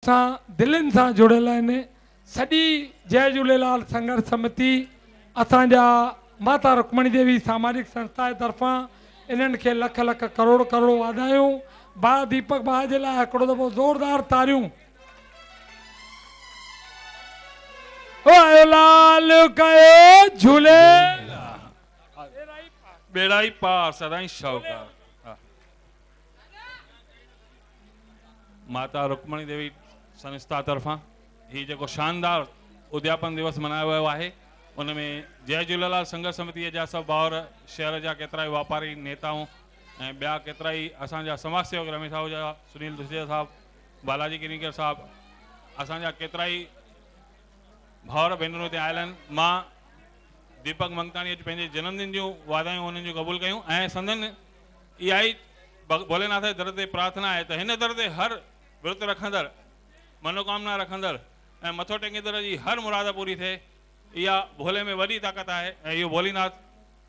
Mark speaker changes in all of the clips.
Speaker 1: सां दिलनि सां जुड़ियल आहिनि। सॼी जय झूलेलाल संघर्ष समिति असांजा माता रुक्मणी देवी सामाजिक संस्था जे तरफ़ां इन्हनि खे लख लख करोड़ करोड़ वाधायूं। भाउ दीपक भाउ जे लाइ हिकिड़ो दफ़ो ज़ोरदार तारियूं। लाल कयो झूले
Speaker 2: बेड़ा ही पार सदाई शाहूकार। माता रुक्मणी देवी संस्था तरफां ही जेको शानदार उद्यापन दिवस मनायो वियो आहे उनमें जय झूलेलाल संघर्ष समिति जा सब भाउर शहर जा केतिरा वापारी नेताओं ऐं ॿिया केतिरा ई असांजा समाज सेवक रमेश आहूजा, सुनील दुसेजा साहब, बालाजी किनीकर साहब, असांजा केतिरा ई भाउर भेनरूं हिते आयल आहिनि। मां दीपक मंगतानी अॼु पंहिंजे जन्मदिन जूं वाधायूं उन्हनि जूं क़बूल कयूं ऐं संदन इहा ई भोलेनाथ जे दर ते प्रार्थना आहे त हिन दर ते हर विर्त रखंदड़, मनोकामना रखंदड़ ऐं मथो टेकींदड़ जी हर मुराद पूरी थिए। इहा भोले में वॾी ताक़त आहे ऐं इहो भोलेनाथ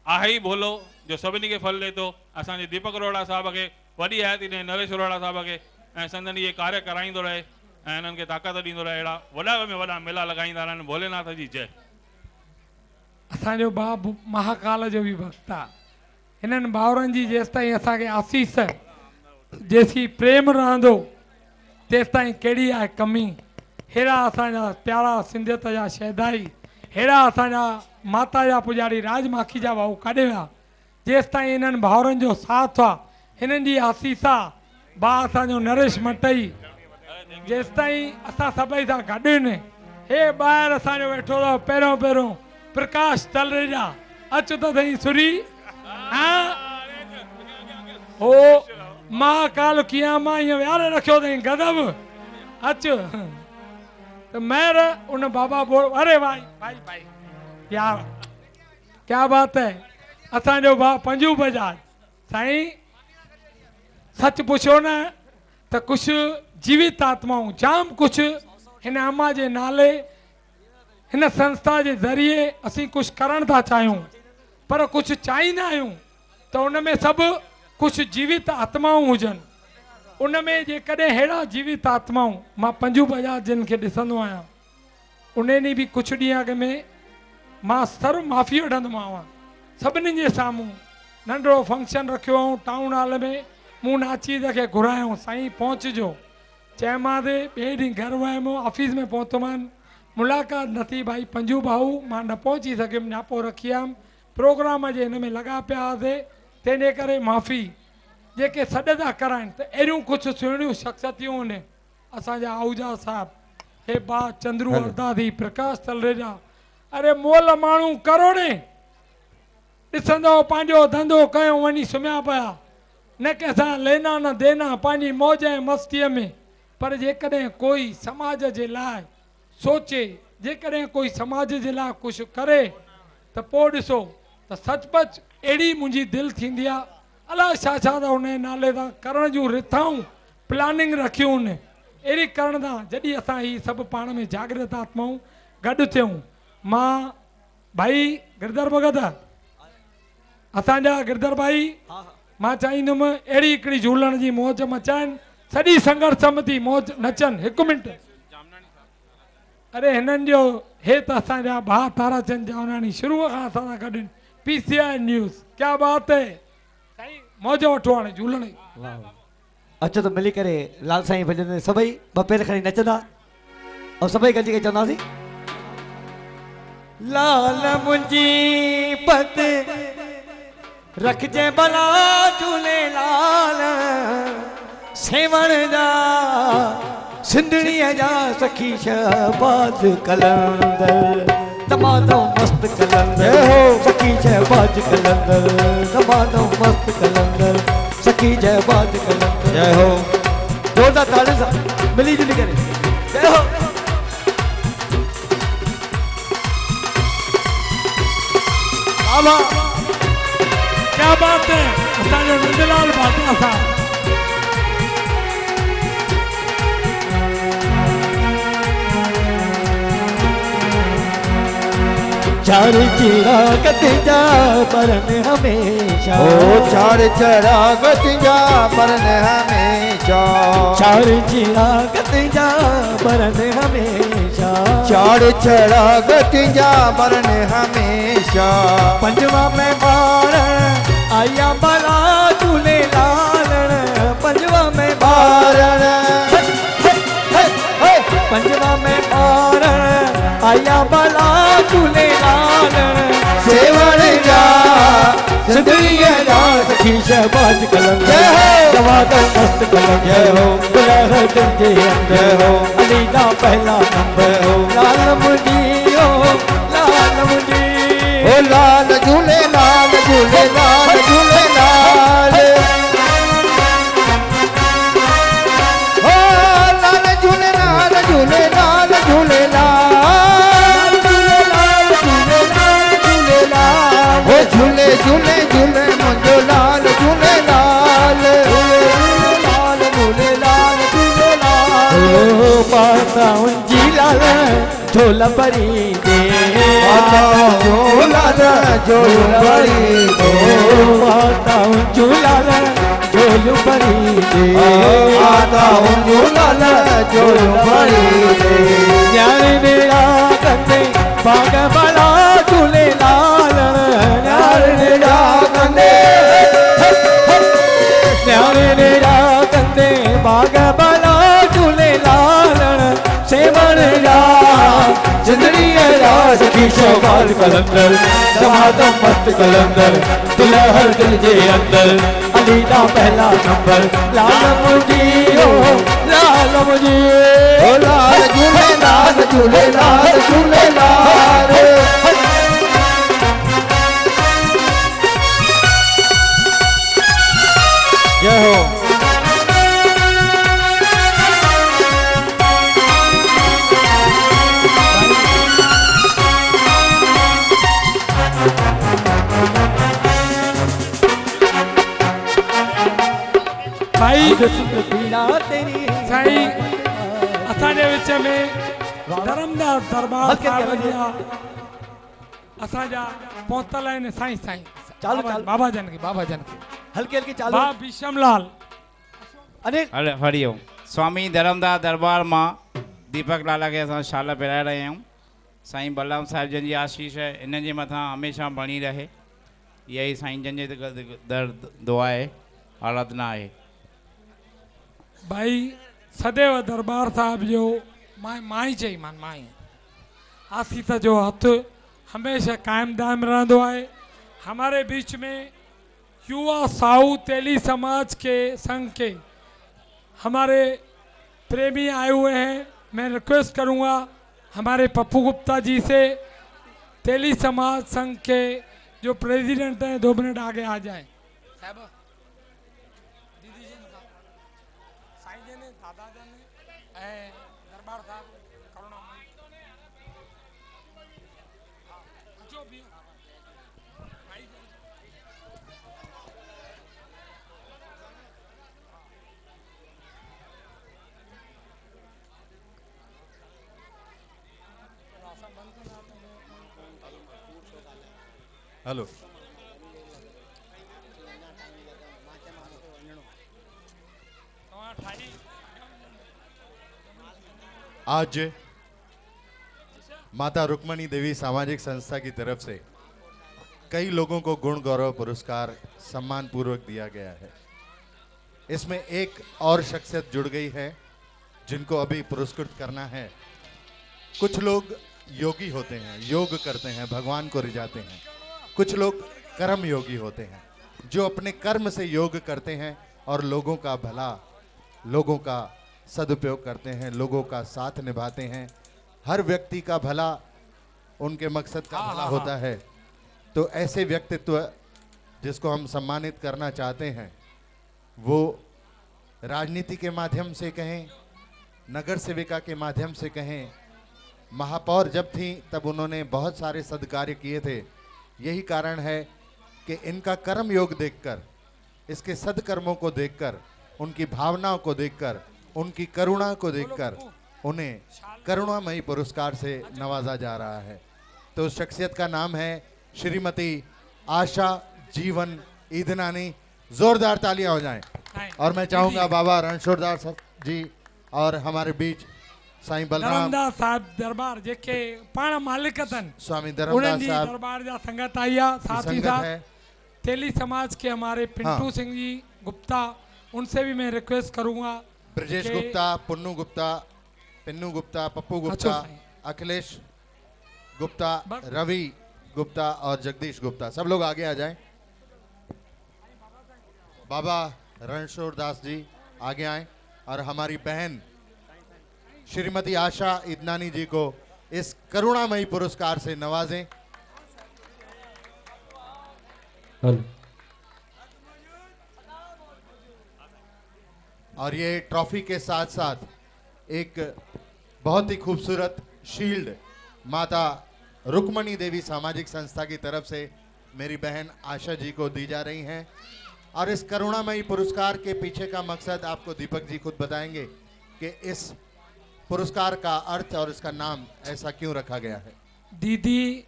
Speaker 2: आहे ई भोलो जो सभिनी खे फल ॾे थो। असांजे दीपक अरोड़ा साहब खे वॾी हयाती ॾे, नरेश अरोड़ा साहब खे ऐं संदन इहे कार्य कराईंदो रहे ऐं हिननि खे ताक़त ॾींदो रहे। अहिड़ा वॾा में वॾा मेला लॻाईंदा रहनि। भोलेनाथ जी जय।
Speaker 1: असांजो बाबू महाकाल जो बि भक्त आहे। हिननि भाउरनि जी जेसि ताईं असांखे आसीस, जेसी प्रेम रहंदो तेसि ताईं कहिड़ी आहे कमी। अहिड़ा असांजा प्यारा सिंधियत जा शहदाई, अहिड़ा असांजा माता जा पुजारी राजमाखी जा भाऊ काॾे विया। जेसि ताईं हिननि भाउरनि जो साथ आहे, हिननि जी आसीस आहे। भाउ असांजो नरेश मटई जेसि ताईं असां सभई सां गॾु आहिनि। हे ॿाहिरि असांजो वेठो अथव पहिरियों पहिरियों प्रकाश तलरेजा, अच त सही सुरी। हो महाकाल कीअं मां ईअं विहारे रखियो अथई गदब, अच त महिर उन बाबा बोल। अरे भाई भाई भाई यार क्या बात है। असांजो भाउ पंजू बजाज साईं, सच पुछो न त कुछ जीवित आत्माऊं जाम कुछ हिन अम्मा जे नाले हिन संस्था जे ज़रिए असीं कुछ करण था चाहियूं, पर कुछ चाहींदा आहियूं त उनमें सभु कुछ जीवित आत्माऊं हुजनि। उनमें जेकॾहिं अहिड़ा जीवित आत्माऊं, मां पंजू बजाज जिन खे ॾिसंदो आहियां, उन ॾींहुं बि कुझु ॾींहं अॻ में मां सर्व माफ़ी वठंदोमांव सभिनी जे साम्हूं। नंढिड़ो फंक्शन रखियो हुओ टाउन हॉल में, मूं नाचीद खे घुरायूं साईं पहुचजो। चयोमांसि ॿिए ॾींहुं घर वियुमि, ऑफिस में पहुतोमानि, मुलाक़ात न थी। भाई पंजू भाऊ मां न पहुची सघियुमि, न्यापो रखी आयुमि, प्रोग्राम जे हिन में लॻा पिया हुआसीं, तंहिंजे करे माफ़ी। जेके सॾ था कराइनि त अहिड़ियूं कुझु सुहिणियूं शख़्सियतियूं आहिनि। असांजा आहूजा साहब, हे बा चंद्रू अरदादी, प्रकाश तलरेजा, अरे मोल माण्हू करोड़े ॾिसंदो पंहिंजो धंधो कयो वञी सुम्हिया पिया, न कंहिंसां लेना न देना, पंहिंजी मौज ऐं मस्तीअ में। पर जेकॾहिं कोई समाज जे लाइ सोचे, जेकॾहिं कोई समाज जे लाइ कुझु करे त पोइ ॾिसो त सचपच अहिड़ी मुंहिंजी दिलि थींदी आहे। अलाए छा छा त हुन जे नाले सां करण जूं रिथाऊं प्लानिंग रखियूं आहिनि। अहिड़ी करण सां जॾहिं असां ही सभु पाण में जागृत आत्माऊं गॾु थियूं। मां भाई गिरधर भगत, असांजा गिरधर भाई, मां चाहींदुमि अहिड़ी हिकिड़ी झूलण जी मौज मचाइनि, सॼी संघर्ष समिति मौज नचनि। हिकु मिंट, अरे हिननि जो हे त असांजा भाउ ताराचंद जामनानी शुरूअ खां असां सां गॾु, PCI न्यूज़, क्या बात है साईं, मौज वठो हाणे झूलण जी।
Speaker 3: अचो त मिली करे लाल साईं भॼन सभई ॿ पेर खणी नचंदा ऐं सभई गॾिजी करे चवंदासीं, लाल मुंहिंजी पत रखजे भला झूलेलाल, सेवण जा सिंधड़ीअ जा सखी शहबाज कलंदर, तमामु मस्त कलंदर हो सखी शहबाज कलंदर, तमामु मस्त कलंदर सखी शहबाज कलंदर। जय हो, जोरदार तालियों सां मिली जुली करे जय हो। आवा
Speaker 1: क्या बात है, असांजो नंदलाल भाटिया साहब।
Speaker 3: चार चिराग तेजा बरन हमेशा
Speaker 4: ओ चार चिराग तेजा बरन हमेशा
Speaker 3: चार चिराग तेजा बरन हमेशा
Speaker 4: चार चिराग तेजा बरन हमेशा
Speaker 3: पंजवा में बार आया बला झूले लालन पंजवा में
Speaker 4: बारण
Speaker 3: पंजवा में बार आया बला झूले लालन
Speaker 4: सेवन जा
Speaker 3: सुंदरिया रात की शहबाज कलम
Speaker 4: जय हो।
Speaker 3: जवादा मस्त कलम
Speaker 4: जय हो।
Speaker 3: दुल्हन दिल के अंदर
Speaker 4: जय हो।
Speaker 3: अली दा पहला नंबर
Speaker 4: जय हो।
Speaker 3: लाल मुंडी ओ लाल मुंडी
Speaker 4: ओ लाल झूले लाल झूले लाल झूले लाल ओ लाल झूले लाल झूले लाल झूले लाल ओ झूले झूले झूले मुंजो लाल झूले लाल
Speaker 3: ओ माता उंजी लाल झोल भरी दे
Speaker 4: माता झोलाल झोल भरी दे
Speaker 3: माता उंजू लाल झोल भरी दे
Speaker 4: माता झोलाल झोल भरी दे
Speaker 3: ज्ञान मेरा कंदे बाग बला झूले लाल ज्ञान मेरा कंदे ज्ञान मेरा कंदे बाग बला झूले लाल सेवन जा जिंदड़ी राज की शौकाल कलंदर दमादम मस्त कलंदर दुल्हन दिल जे अंदर अली दा पहला नंबर लाल मुझी ओ लाल मुझी
Speaker 4: ओ लाल झूले लाल झूले लाल झूले लाल जय हो
Speaker 1: भाई
Speaker 3: पीड़ा तेरी
Speaker 1: साईं असांजे विच में धर्मदास दरबार
Speaker 3: हल्के
Speaker 1: साहिब
Speaker 3: हल्के
Speaker 1: जा असांजा पहुतल आहिनि साईं साईं
Speaker 3: चालू चालू
Speaker 1: बाबा जन के बाबा जन के
Speaker 3: हल्के हल्के चालू
Speaker 1: बा भीषमलाल
Speaker 3: अनिल
Speaker 5: हले हरिओम स्वामी धर्मदास दरबार मां दीपक लाला खे असां शाल पिराए रहिया आहियूं साईं बलराम साहिब जन जी आशीष इन जे मथां हमेशह बणी रहे इहा ई साईं जन जे दर दुआ आहे आराधना आहे
Speaker 1: भाई सदैव दरबार साहब जो माई चईमान माई आसीस जो हथ हमेशा कायम दायम रहंदो है। हमारे बीच में युवा साहू तेली समाज के संघ के हमारे प्रेमी आए हुए हैं। मैं रिक्वेस्ट करूंगा हमारे पप्पू गुप्ता जी से तेली समाज संघ के जो प्रेसिडेंट हैं 2 मिनट आगे आ जाएं। साहब दीदी जी ने साईं जी ने दादा जी ने दरबार साहब करुणामयी जो भी
Speaker 6: हेलो आज माता रुक्मणी देवी सामाजिक संस्था की तरफ से कई लोगों को गुण गौरव पुरस्कार सम्मान पूर्वक दिया गया है। इसमें एक और शख्सियत जुड़ गई है जिनको अभी पुरस्कृत करना है। कुछ लोग योगी होते हैं, योग करते हैं, भगवान को रिझाते हैं। कुछ लोग कर्म योगी होते हैं जो अपने कर्म से योग करते हैं और लोगों का भला, लोगों का सदुपयोग करते हैं, लोगों का साथ निभाते हैं। हर व्यक्ति का भला उनके मकसद का भला होता है। तो ऐसे व्यक्तित्व जिसको हम सम्मानित करना चाहते हैं वो राजनीति के माध्यम से कहें, नगर सेविका के माध्यम से कहें, महापौर जब थी तब उन्होंने बहुत सारे सद्कार्य किए थे। यही कारण है कि इनका कर्म योग देखकर, इसके सदकर्मों को देखकर, उनकी भावनाओं को देखकर, उनकी करुणा को देखकर उन्हें करुणामयी पुरस्कार से नवाजा जा रहा है। तो उस शख्सियत का नाम है श्रीमती आशा जीवन ईदनानी। जोरदार तालियां हो जाएं। और मैं चाहूंगा बाबा रणछोड़दास जी और हमारे बीच साईं बलराम
Speaker 1: धर्मदास साहब दरबार जेके पाण मालिक तन
Speaker 6: स्वामी
Speaker 1: उन्हनि
Speaker 6: धर्मदास
Speaker 1: जी
Speaker 6: साहब
Speaker 1: दरबार जा संगत आई आहे।
Speaker 6: की
Speaker 1: साथ ही
Speaker 6: संगत
Speaker 1: साथ
Speaker 6: है।
Speaker 1: तेली समाज के हमारे पिंटू
Speaker 6: हाँ।
Speaker 1: सिंह जी गुप्ता, उनसे भी मैं रिक्वेस्ट करूंगा
Speaker 6: ब्रजेश
Speaker 1: कि-
Speaker 6: गुप्ता, पुन्नू गुप्ता, पिन्नू गुप्ता, पप्पू
Speaker 1: अच्छा
Speaker 6: गुप्ता,
Speaker 1: साईं।
Speaker 6: अखिलेश गुप्ता,
Speaker 1: बस।
Speaker 6: रवि गुप्ता और जगदीश गुप्ता, सब लोग आगे आ जाएं। बाबा रणछोड़ दास जी आगे आए और हमारी बहन श्रीमती आशा इदनानी जी को इस करुणामयी पुरस्कार से नवाजें। और ये ट्रॉफी के साथ साथ एक बहुत ही खूबसूरत शील्ड माता रुक्मणी देवी सामाजिक संस्था की तरफ से मेरी बहन आशा जी को दी जा रही हैं। और इस करुणामयी पुरस्कार के पीछे का मकसद आपको दीपक जी खुद बताएंगे कि इस पुरस्कार का अर्थ और इसका नाम ऐसा क्यों रखा गया है।
Speaker 1: दीदी,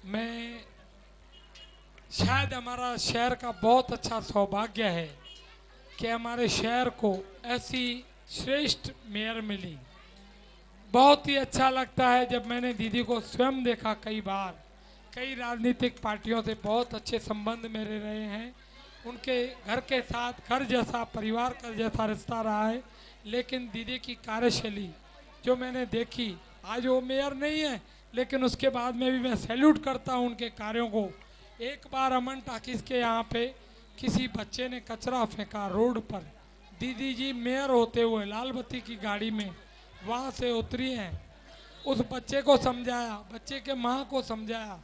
Speaker 1: मैं शायद हमारा शहर का बहुत अच्छा सौभाग्य है कि हमारे शहर को ऐसी श्रेष्ठ मेयर मिली। बहुत ही अच्छा लगता है जब मैंने दीदी को स्वयं देखा। कई बार कई राजनीतिक पार्टियों से बहुत अच्छे संबंध मेरे रहे हैं, उनके घर के साथ घर जैसा परिवार का जैसा रिश्ता रहा है। लेकिन दीदी की कार्यशैली जो मैंने देखी, आज वो मेयर नहीं है लेकिन उसके बाद में भी मैं सैल्यूट करता हूँ उनके कार्यों को। एक बार अमन टाकिस के यहाँ पे किसी बच्चे ने कचरा फेंका रोड पर, दीदी जी मेयर होते हुए लाल बत्ती की गाड़ी में वहाँ से उतरी हैं, उस बच्चे को समझाया, बच्चे के माँ को समझाया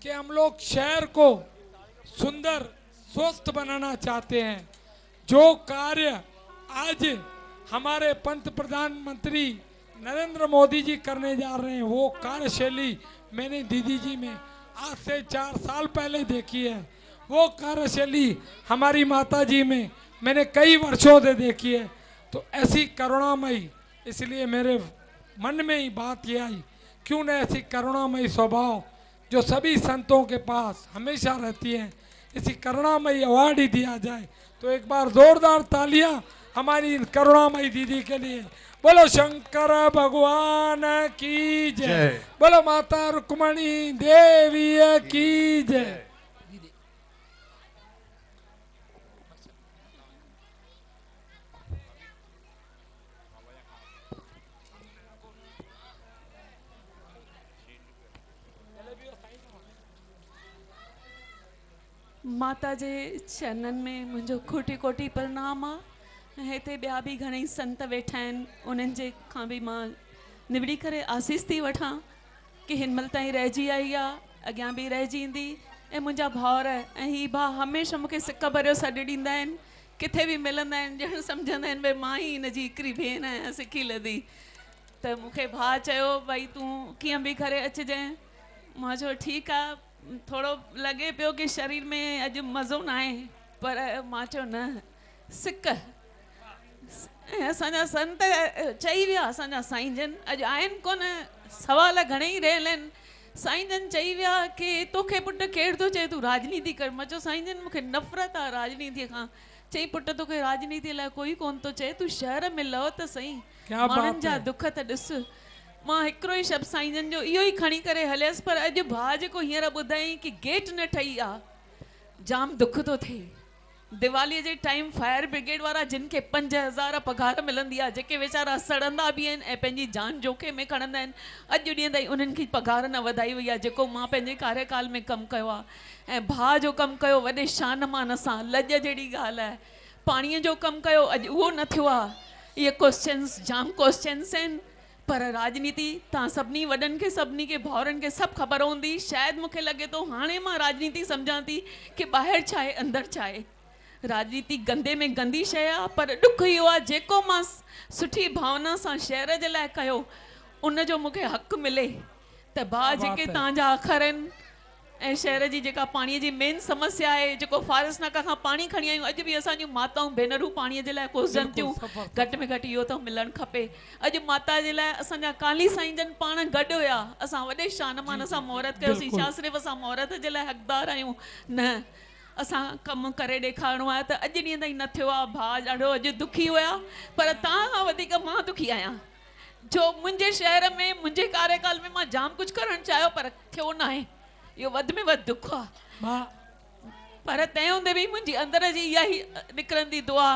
Speaker 1: कि हम लोग शहर को सुंदर स्वस्थ बनाना चाहते हैं। जो कार्य आज हमारे पंत प्रधानमंत्री नरेंद्र मोदी जी करने जा रहे हैं, वो कार्यशैली मैंने दीदी जी में आज से 4 साल पहले देखी है। वो कार्यशैली हमारी माता जी में मैंने कई वर्षों से देखी है। तो ऐसी करुणामयी, इसलिए मेरे मन में ही बात ये आई, क्यों न ऐसी करुणामयी स्वभाव जो सभी संतों के पास हमेशा रहती है, इसी करुणामयी अवार्ड ही दिया जाए। तो एक बार जोरदार तालियां हमारी करुणामयी दीदी के लिए। बोलो शंकर भगवान की जय, बोलो माता रुक्मणी देवी की जय।
Speaker 7: माता जे चरणनि में मुंहिंजो कोटि कोटि प्रणाम आहे। हिते ॿिया बि घणेई संत वेठा आहिनि, उन्हनि जे खां बि मां निबड़ी करे आसीस थी वठां कि हिन महिल ताईं रहिजी आई आहे, अॻियां बि रहिजी ईंदी। ऐं मुंहिंजा भाउर ऐं हीअ भाउ हमेशह मूंखे सिक भरियो सॾु ॾींदा आहिनि, किथे बि मिलंदा आहिनि ॼण सम्झंदा आहिनि भई मां ई हिनजी हिकिड़ी भेण आहियां सिकी लधी। त मूंखे भाउ चयो भई तूं कीअं बि करे अचिजांइ। मां चयो ठीकु आहे, थोरो लॻे पियो कि शरीर में अॼु मज़ो न आहे, पर मां चयो न सिक। ऐं असांजा संत चई विया, असांजा साईं जन अॼु आहिनि कोन, सवाल घणेई रहियल आहिनि। साईं जन चई विया कि तोखे पुटु केरु थो चए तूं राजनीति कर। मां चयो साईं जन मूंखे नफ़रत आहे राजनीतिअ खां। चई पुटु तोखे राजनीति लाइ कोई कोन थो चए, तूं शहर में लहो त सही, माण्हुनि जा दुख त ॾिस। मां हिकिड़ो ई शब्द साईं जन जो इहो ई खणी करे हलियसि, पर अॼु भाउ जेको हींअर ॿुधाई कि गेट न ठही आहे, जाम दुख थो थिए। दिवालीअ जे टाइम फायर ब्रिगेड वारा जिन खे 5000 पघार मिलंदी आहे, जेके वीचारा सड़ंदा बि आहिनि ऐं पंहिंजी जान जोखे में खणंदा आहिनि, अॼु ॾींहं ताईं उन्हनि खे पघार न वधाई वई आहे, जेको मां पंहिंजे कार्यकाल में कमु कयो आहे। ऐं भाउ जो कमु कयो वॾे शान मान सां, लॼ जहिड़ी ॻाल्हि आहे। पाणीअ जो कमु कयो, अॼु उहो न थियो आहे। इहे क्वेश्चन्स जाम क्वेश्चन्स आहिनि, पर राजनीति तव्हां सभिनी वॾनि खे, सभिनी खे भाउरनि खे सभु ख़बर हूंदी। शायदि मूंखे लॻे थो हाणे मां राजनीति सम्झां थी कि ॿाहिरि छा आहे अंदरि छा आहे। राजनीति गंदे में गंदी शइ आहे, पर ॾुख इहो आहे जेको मां सुठी भावना सां शहर जे लाइ कयो, उन जो मूंखे हक़ु मिले। त भाउ जेके तव्हांजा अखर आहिनि, ऐं शहर जी जेका पाणीअ जी मेन समस्या आहे, जेको फारस नाका खां पाणी खणी आयूं, अॼु बि असांजूं माताऊं भेनरूं पाणीअ जे लाइ कोसजनि थियूं, घटि में घटि इहो त मिलणु खपे। अॼु माता जे लाइ असांजा काली साईं जन पाण गॾु हुया, असां वॾे शान मान सां महूरत कयोसीं, छा सिर्फ़ु असां महूरत जे लाइ हक़दार आहियूं? न, असां कमु करे ॾेखारिणो आहे। त अॼु ॾींहं ताईं न थियो आहे, भाउ ॾाढो अॼु दुखी हुया, पर तव्हां खां वधीक मां दुखी आहियां, जो मुंहिंजे शहर में मुंहिंजे कार्यकाल में मां जाम कुझु करणु चाहियो पर थियो न आहे। इहो वधि में वधि दुख आहे, पर तंहिं हूंदे बि मुंहिंजी अंदर जी इहा ई निकिरंदी दुआ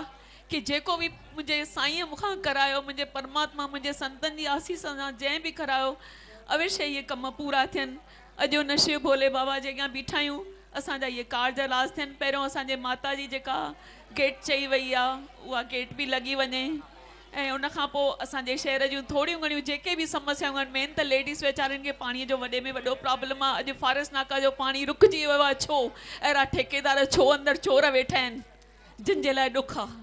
Speaker 7: कि जेको बि मुंहिंजे साईंअ मूंखां करायो, मुंहिंजे परमात्मा मुंहिंजे संतनि जी आसीस सां जंहिं बि करायो, अवश्य इहे कम पूरा थियनि। अॼु उन शिव भोले बाबा जे अॻियां बीठा आहियूं, असांजा इहे कार्ज राज़ थियनि। पहिरियों असांजे माता जी जेका गेट चई वई आहे उहा गेट बि लॻी वञे, ऐं उनखां पोइ असांजे शहर जूं थोड़ियूं घणियूं जेके बि समस्याऊं आहिनि, मेन त लेडीज़ वीचारनि खे पाणीअ जो वॾे में वॾो प्रॉब्लम आहे। अॼु फारस नाका जो पाणी रुकिजी वियो आहे, छो? अहिड़ा ठेकेदार छो अंदरि चोर वेठा आहिनि जिन जे लाइ ॾुख आहे?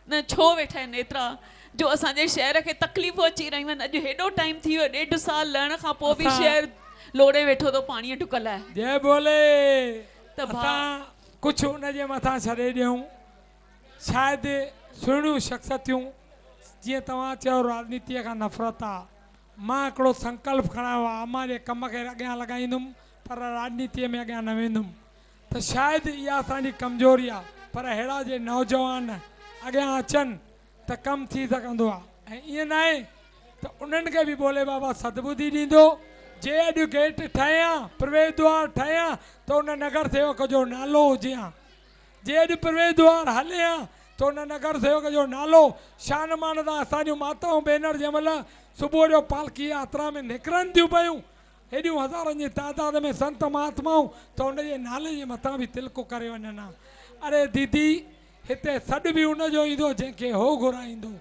Speaker 7: न छो वेठा आहिनि एतिरा जो असांजे शहर खे तकलीफ़ूं अची रहियूं आहिनि? अॼु हेॾो टाइम थी वियो, 1.5 साल लहण खां पोइ बि शहर लोड़े वेठो थो पाणीअ टुक लाइ।
Speaker 1: जय बोले। त कुझु उनजे मथां छॾे ॾियूं, शायदि सुहिणियूं शख़्सियतूं जीअं तव्हां चयो राजनीतीअ खां नफ़रत आहे, मां हिकिड़ो संकल्प खणायो आहे, मां जे कम खे अॻियां लॻाईंदुमि पर राजनीतीअ में अॻियां न वेंदुमि। त शायदि इहा असांजी कमज़ोरी आहे, पर अहिड़ा जे नौजवान अॻियां अचनि त कमु थी सघंदो आहे। ऐं ईअं न आहे त उन्हनि खे बि भोले बाबा सदबुद्धि ॾींदो। जे अॼु गेट ठाहियां, प्रवेश द्वार ठाहियां त उन नगर सेवक जो नालो हुजे हा। जे अॼु प्रवेश द्वार हले हा त उन नगर सेवक जो नालो शान मान सां असांजूं माताऊं भेनर जंहिं महिल सुबुह जो पालकी यात्रा में निकिरनि थियूं पियूं, हेॾियूं हज़ारनि जी तादाद में संत महात्माऊं, त उनजे नाले जे मथां बि तिलक करे वञनि हा। अरे दीदी, हिते सॾु बि उनजो ईंदो जंहिंखे हो घुराईंदो।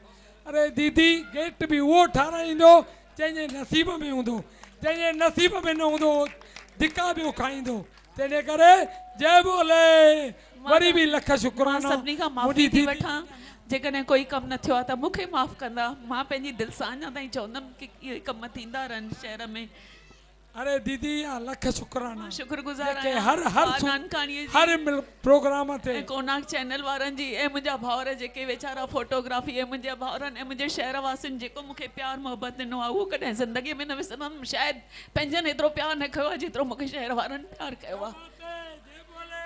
Speaker 1: अरे दीदी, गेट बि उहो ठाराईंदो जंहिंजे नसीब में हूंदो, जंहिंजे नसीब में न हूंदो धिका बि खाईंदो। तंहिंजे करे जय बोले। वरी बि लख शुक्राना।
Speaker 7: सभिनी खां माफ़ी थी वठां, जेकॾहिं कोई कमु न थियो आहे त मूंखे माफ़ कंदा। मां पंहिंजी दिलि सां अञा ताईं चवंदमि कि इहे कम थींदा रहनि शहर में।
Speaker 1: अरे दीदी, लख शुक्राना,
Speaker 7: शुक्रगुज़ार
Speaker 1: आहियां हर प्रोग्राम ते
Speaker 7: कोनाक चैनल वारनि जी, ऐं मुंहिंजा भाउर जेके वीचारा फोटोग्राफी, ऐं मुंहिंजे भाउरनि ऐं मुंहिंजे शहर वासियुनि जेको मूंखे प्यार मोहबत ॾिनो आहे, उहो कॾहिं ज़िंदगीअ में न विसरंदमि। शायदि पंहिंजनि एतिरो प्यार न कयो आहे जेतिरो मूंखे शहर वारनि प्यार कयो आहे।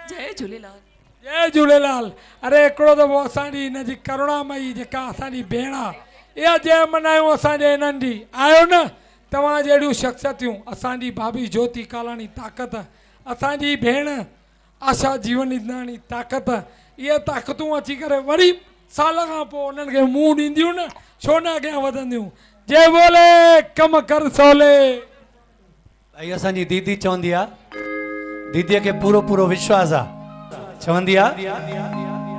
Speaker 7: जय झूलेलाल।
Speaker 1: जय झूलेलाल। अरे हिकिड़ो दफ़ो असांजी हिनजी करुणामयी जेका असांजी भेण आहे, इहा जंहिं मल्हायूं असांजे हिननि जी, आयो न तव्हां जहिड़ियूं शख़्सियतूं, असांजी भाभी ज्योति कालाणी ताक़त, असांजी भेण आशा जीवनदानी ताक़त, इहे ताक़तूं अची करे वरी साल खां पोइ उन्हनि खे मुंहुं ॾींदियूं न, छो न अॻियां वधंदियूं। जय बोले। कम कर सोले।
Speaker 3: भाई असांजी दीदी चवंदी आहे, दीदीअ खे पूरो पूरो विश्वास आहे, चवंदी आहे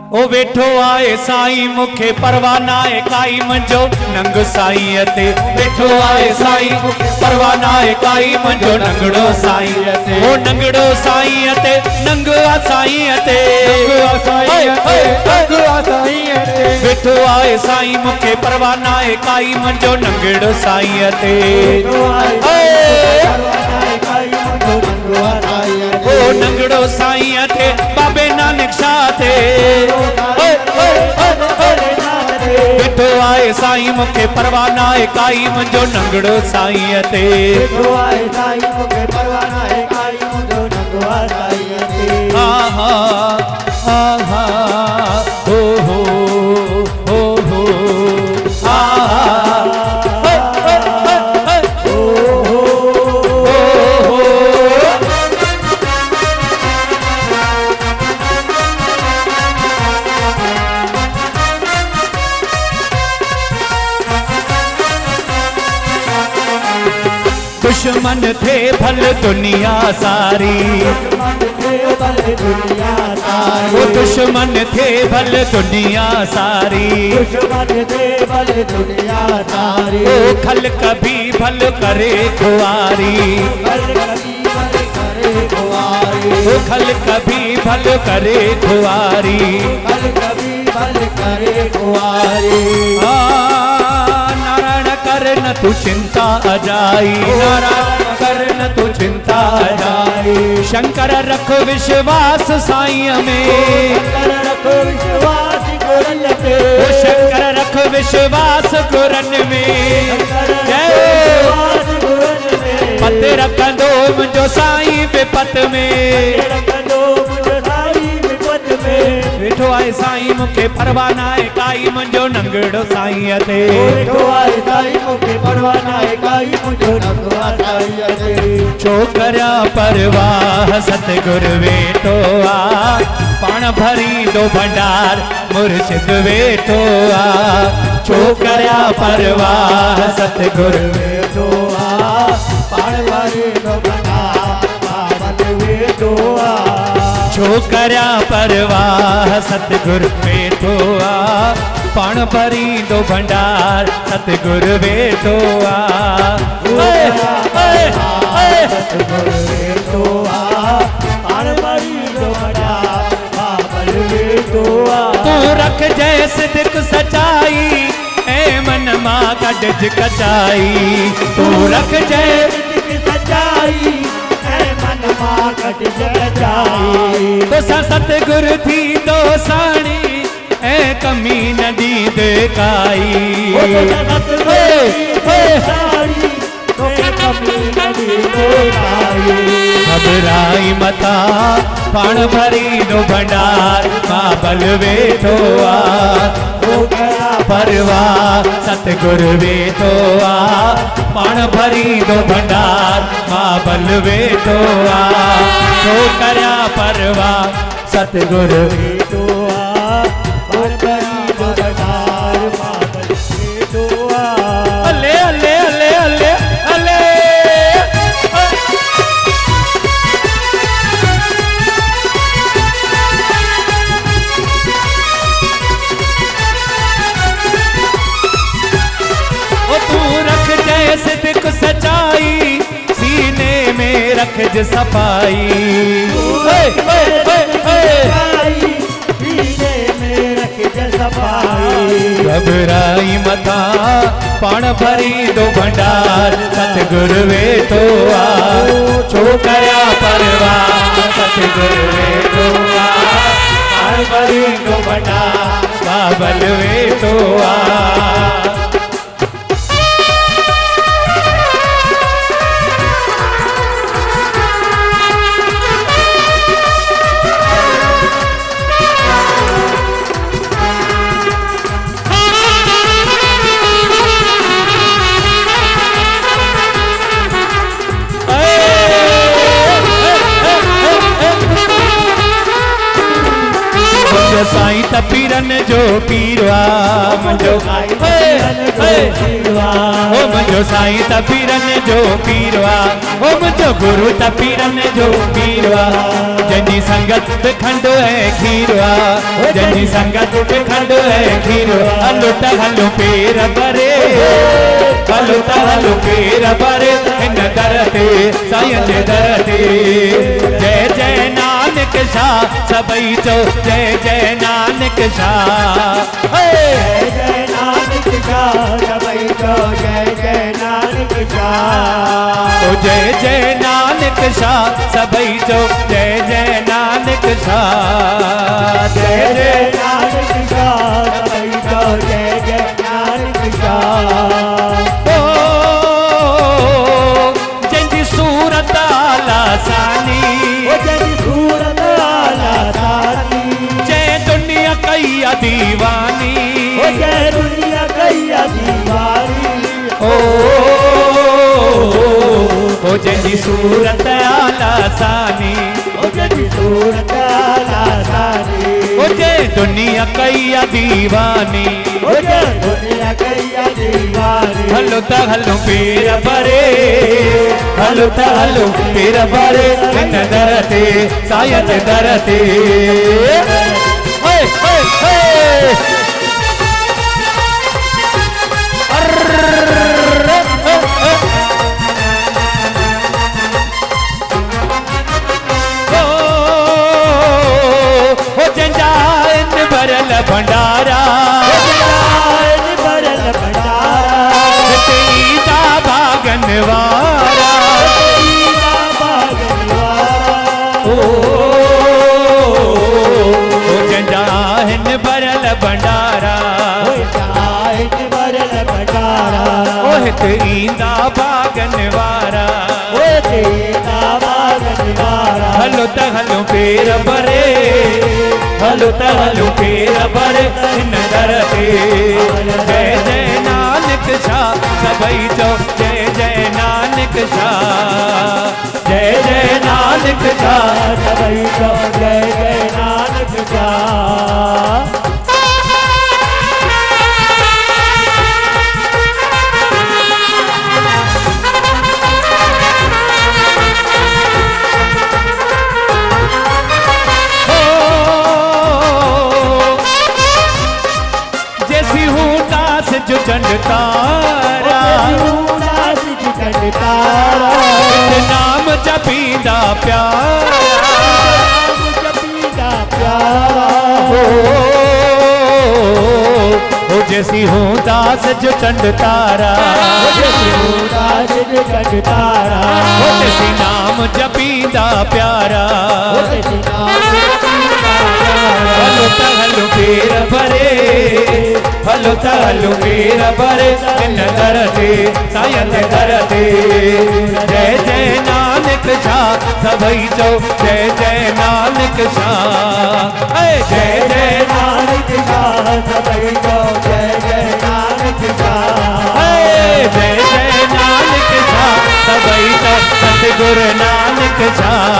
Speaker 3: ओ वेठो आए साईं मूंखे परवाह नाहे काई, मुंहिंजो नंग साईं ते वेठो आए साईं मूंखे परवाह नाहे काई, मुंहिंजो नंगड़ो साईं ते, ओ नंगड़ो साईं ते, नंग आ साईं ते, वेठो आए साईं मूंखे परवाह नाहे काई, मुंहिंजो नंगड़ो साईं ते, ओ नंगड़ो साईं ते, बाबे नानक शाह ते, वेठो आए साईं मूंखे परवाह नाहे काई, मुंहिंजो नंगड़ो साईं ते, वेठो आए साईं मूंखे परवाह नाहे काई, मुंहिंजो नंगड़ो साईं ते, आहा आहा हो हो हो हो आहा दुश्मन थे भल दुनिया सारी, वो दुश्मन थे भल दुनिया सारी, ओ खल कभी भल करे खुआरी, ओ खल कभी भल करे खुआरी, नारायण कर न तू चिंता अजाई, नारायण कर न तू चिंता अजाई। शंकर रख विश्वास साईं में, शंकर रख विश्वास गुरन में, ओ शंकर रख विश्वास गुरन में, जय पत रखंदो मुंहिंजो साईं विपत में, वेठो आहे साईं मूंखे परवाह नाहे काई मुंहिंजो नंगड़ो साईं ते, वेठो आहे साईं मूंखे परवाह नाहे काई मुंहिंजो नंगड़ो साईं ते। छो करिया परवाह सतगुरु वेठो आ, पाण भरींदो भंडार मुर्शिद वेठो आ। छो करिया परवाह सतगुरु वेठो आ, पाण भरींदो भंडार वेठो आ। छो करिया परवाह सतगुरु वेठो आ, पाण भरींदो भंडार सतगुरु वेठो आ। सतगुरु वेठो आ, पाण भरींदो भंडार बाबल वेठो आ। तू रख जय सिद्क सचाई ऐ मन मां कढ कचाई, तू रख जय सिद्क सचाई तो सतगुरु थी दो साणी ऐ कमी न दीद काई, घबराई मथा पाण भरींदो भंडार बाबल वेठो आ। परवाह सतगुरु वेठो आ, पाण भरींदो भंडार बाबल वेठो आ। छो करिया परवाह सतगुरु वेठो आ, पाण भरींदो भंडार बाबल वेठो आ। अले अले अले अले अले सिद्क सचाई सीने में रख ज सफाई, सीने में रख ज सफाई। घबराई मथा पाण भरींदो भंडार सतगुरु वेठो आ। छो करिया परवाह सतगुरु वेठो आ, पाण भरींदो भंडार बाबल वेठो आ। साईं तपीरन जो पीरवा मुंहिंजो ओ मुंहिंजो साईं तपीरन जो पीरवा, ओ मुंहिंजो गुरु तपीरन जो पीरवा। जंहिंजी संगत पे खंड है खीरवा, जंहिंजी संगत पे खंड है खीरवा। हलो त हलो पेर भरे, हलो त हलो पेर भरे हिन दर ते साईं जे दर ते। जय जय नानक शाह सभई चो जय जय नानक शाह, जय जय नानक शाह सभई चो जय जय नानक शाह। ओ जय जय नानक शाह सभई चो जय जय नानक शाह, जय जय नानक शाह सभई चो जय जय नानक शाह। ओ जंहिंजी सूरत आला सानी, ओ जंहिंजी सूरत आला सानी। जय दुनिया कई दीवानी, ओ जय दुनिया कई दीवानी। ओ जंहिंजी सूरत आला सानी, ओ जंहिंजी सूरत आला सानी। ओ जय दुनिया कई दीवानी, ओ जय दुनिया कई दीवानी। हलो त हलो पेर भरे, हलो त हलो पेर भरे हिन दर ते साईं जे दर ते। ओए ओए ओए भरल भंडारा, भरल भंडारा।
Speaker 8: वारा ओ जंजाहिन बरल भंडारा ओ हित ईंदा बागन वारा हलो त हलो पेर भरे हलो त हलो पेर भरे हिन दर ते जय जय नानक शाह सभई चो जय जय नानक शाह जय जय नानक शाह सभई चो जय जय नानक शाह जो चंड तारा नाम जपीदा प्यारा ओ जैसी हूँ दास जो चंड तारा ओ जैसी नाम जपीदा प्यारा हलो त हलो पेर भरे हलो त हलो पेर भरे इन दर ते सायन दर ते जय जय नानक शाह सभई चो जय जय नानक शाह जय जय नानक शाह सभई चो जय जय नानक शाह जय जय नानक शाह सभई चो सतगुरु नानक शाह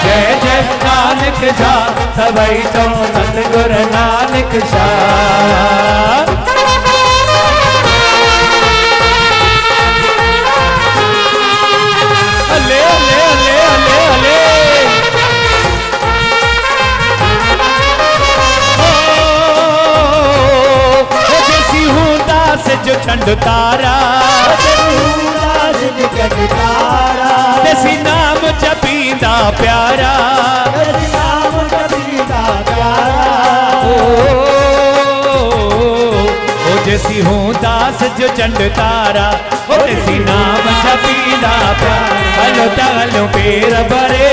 Speaker 8: जय जय नानक शाह सभई चो सतगुरु नानक शाह हले हले हले हले हले जैसी हूँ दास जो चंड तारा जैसी नाम जपीदा प्यारा ओ जैसी हूँ दास जो चंड तारा ओ जैसी नाम जपीदा प्यारा हलो त हलो पेर भरे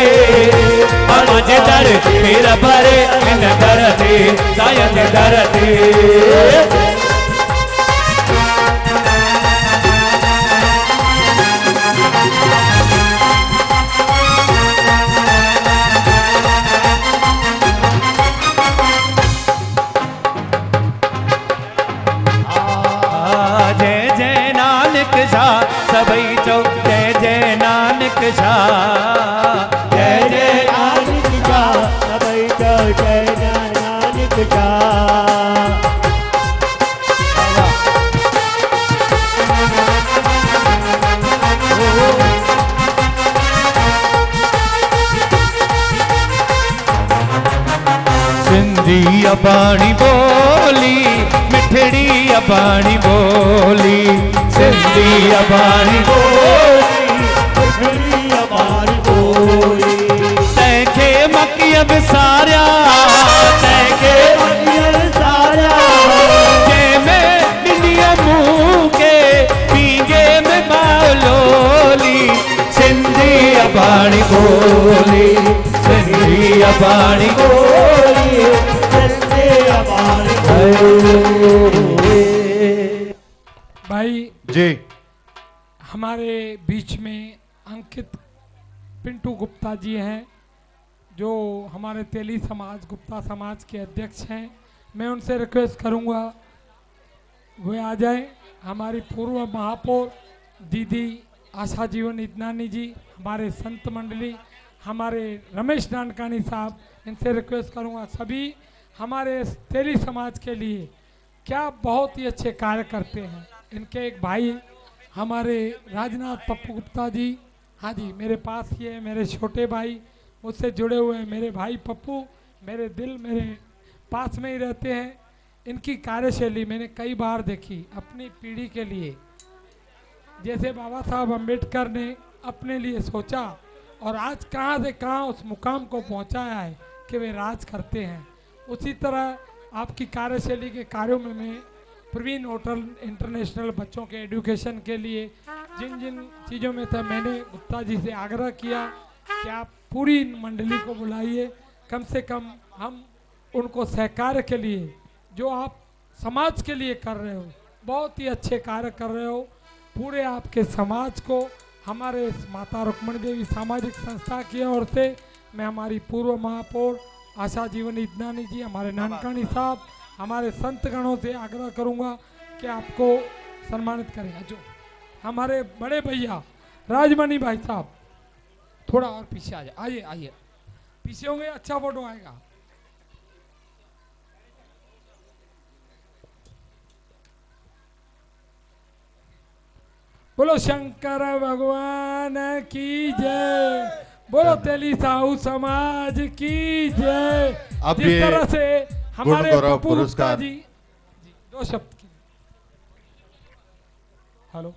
Speaker 8: मजे दर पेर भरे इन दर ते सायन दर ते सभई चो जय जय नानक शाह जय जय नानक शाह सभई चो जय जय नानक शाह सिंधी अबाणी बोली मिठड़ी अबाणी बोली सिंधी अबाणी बोली मिठड़ी अबाणी बोली तैखे मकिया विसारिया तैखे मकिया विसारिया जंहिंमें ॾिनिया मुंह के पींगे में मालोली सिंधी अबाणी बोली सिंधी अबाणी बोली सिंधी अबाणी
Speaker 1: भाई
Speaker 6: जी
Speaker 1: हमारे बीच में अंकित पिंटू गुप्ता जी हैं जो हमारे तेली समाज गुप्ता समाज के अध्यक्ष हैं। मैं उनसे रिक्वेस्ट करूंगा वे आ जाएं। हमारी पूर्व महापौर दीदी आशा जीवन इदनानी जी, हमारे संत मंडली, हमारे रमेश नानकानी साहब, इनसे रिक्वेस्ट करूंगा सभी हमारे तेली समाज के लिए क्या बहुत ही अच्छे कार्य करते हैं। इनके एक भाई हमारे राजनाथ पप्पू गुप्ता जी, हाँ जी मेरे पास ही है, मेरे छोटे भाई मुझसे जुड़े हुए हैं। मेरे भाई पप्पू मेरे दिल मेरे पास में ही रहते हैं। इनकी कार्यशैली मैंने कई बार देखी अपनी पीढ़ी के लिए। जैसे बाबा साहब अम्बेडकर ने अपने लिए सोचा और आज कहाँ से कहाँ उस मुकाम को पहुँचाया है कि वे राज करते हैं, उसी तरह आपकी कार्यशैली के कार्यों में मैं प्रवीण होटल इंटरनेशनल बच्चों के एजुकेशन के लिए जिन जिन चीज़ों में था, मैंने गुप्ता जी से आग्रह किया कि आप पूरी मंडली को बुलाइए, कम से कम हम उनको सहकार्य के लिए जो आप समाज के लिए कर रहे हो, बहुत ही अच्छे कार्य कर रहे हो, पूरे आपके समाज को हमारे इस माता रुक्मणी देवी सामाजिक संस्था की ओर से मैं हमारी पूर्व महापौर आशा जीवन इदनानी जी, हमारे नानकानी साहब, हमारे संत गणों से आग्रह करूंगा कि आपको सम्मानित करेगा। जो हमारे बड़े भैया राजमणि भाई साहब, थोड़ा और पीछे आ जाए, आइए आइए, पीछे होंगे, अच्छा फोटो आएगा। बोलो शंकर भगवान की जय, बोलो तेली साहू समाज की जय।
Speaker 6: अब
Speaker 1: जिस
Speaker 6: ये
Speaker 1: तरह से हमारे
Speaker 6: गुण गौरव
Speaker 1: पप्पू गुप्ता
Speaker 6: पुरस्कार।
Speaker 1: जी, दो शब्द की।
Speaker 9: हेलो,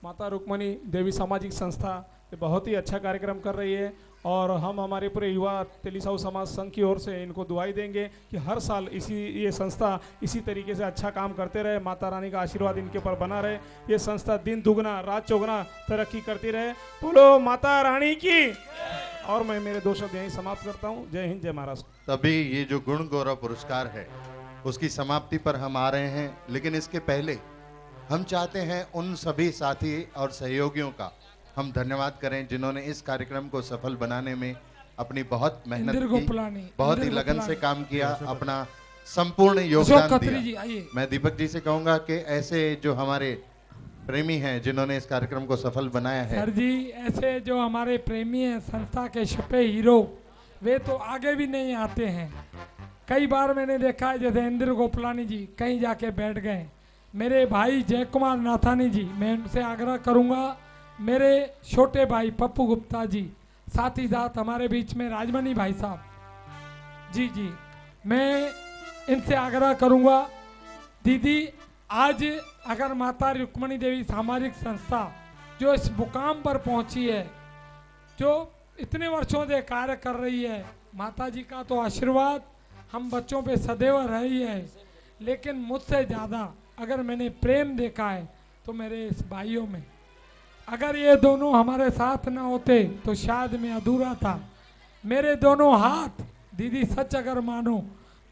Speaker 9: माता रुक्मणी देवी सामाजिक संस्था ये बहुत ही अच्छा कार्यक्रम कर रही है और हम हमारे पूरे युवा तेलीसाऊ समाज संघ की ओर से इनको दुआई देंगे कि हर साल ये संस्था इसी तरीके से अच्छा काम करते रहे, माता रानी का आशीर्वाद इनके ऊपर बना रहे, ये संस्था दिन दुगना रात चौगुना तरक्की करती रहे। बोलो माता रानी की। और मैं मेरे 2 शब्द यहीं समाप्त करता हूँ। जय हिंद, जय महाराष्ट्र।
Speaker 6: तभी ये जो गुण गौरव पुरस्कार है उसकी समाप्ति पर हम आ रहे हैं, लेकिन इसके पहले हम चाहते हैं उन सभी साथी और सहयोगियों का हम धन्यवाद करें जिन्होंने इस कार्यक्रम को सफल बनाने में अपनी बहुत मेहनत की, बहुत ही लगन से काम किया, अपना संपूर्ण योगदान दिया। मैं दीपक जी से कहूंगा कि ऐसे जो हमारे प्रेमी हैं जिन्होंने इस कार्यक्रम को सफल बनाया है,
Speaker 1: सर जी, ऐसे जो हमारे प्रेमी हैं, संस्था के छपे हीरो, वे तो आगे भी नहीं आते हैं। कई बार मैंने देखा है, जैसे इंद्र गोपलानी जी कहीं जाके बैठ गए, मेरे भाई जय कुमार नाथानी जी, मैं उनसे आग्रह करूंगा, मेरे छोटे भाई पप्पू गुप्ता जी, साथ ही साथ हमारे बीच में राजमणि भाई साहब जी जी, मैं इनसे आग्रह करूंगा, दीदी आज अगर माता रुक्मणी देवी सामाजिक संस्था जो इस मुकाम पर पहुंची है, जो इतने वर्षों से कार्य कर रही है, माता जी का तो आशीर्वाद हम बच्चों पे सदैव रही है, लेकिन मुझसे ज़्यादा अगर मैंने प्रेम देखा है तो मेरे इस भाइयों में। अगर ये दोनों हमारे साथ ना होते तो शायद मैं अधूरा था। मेरे दोनों हाथ दीदी सच अगर मानो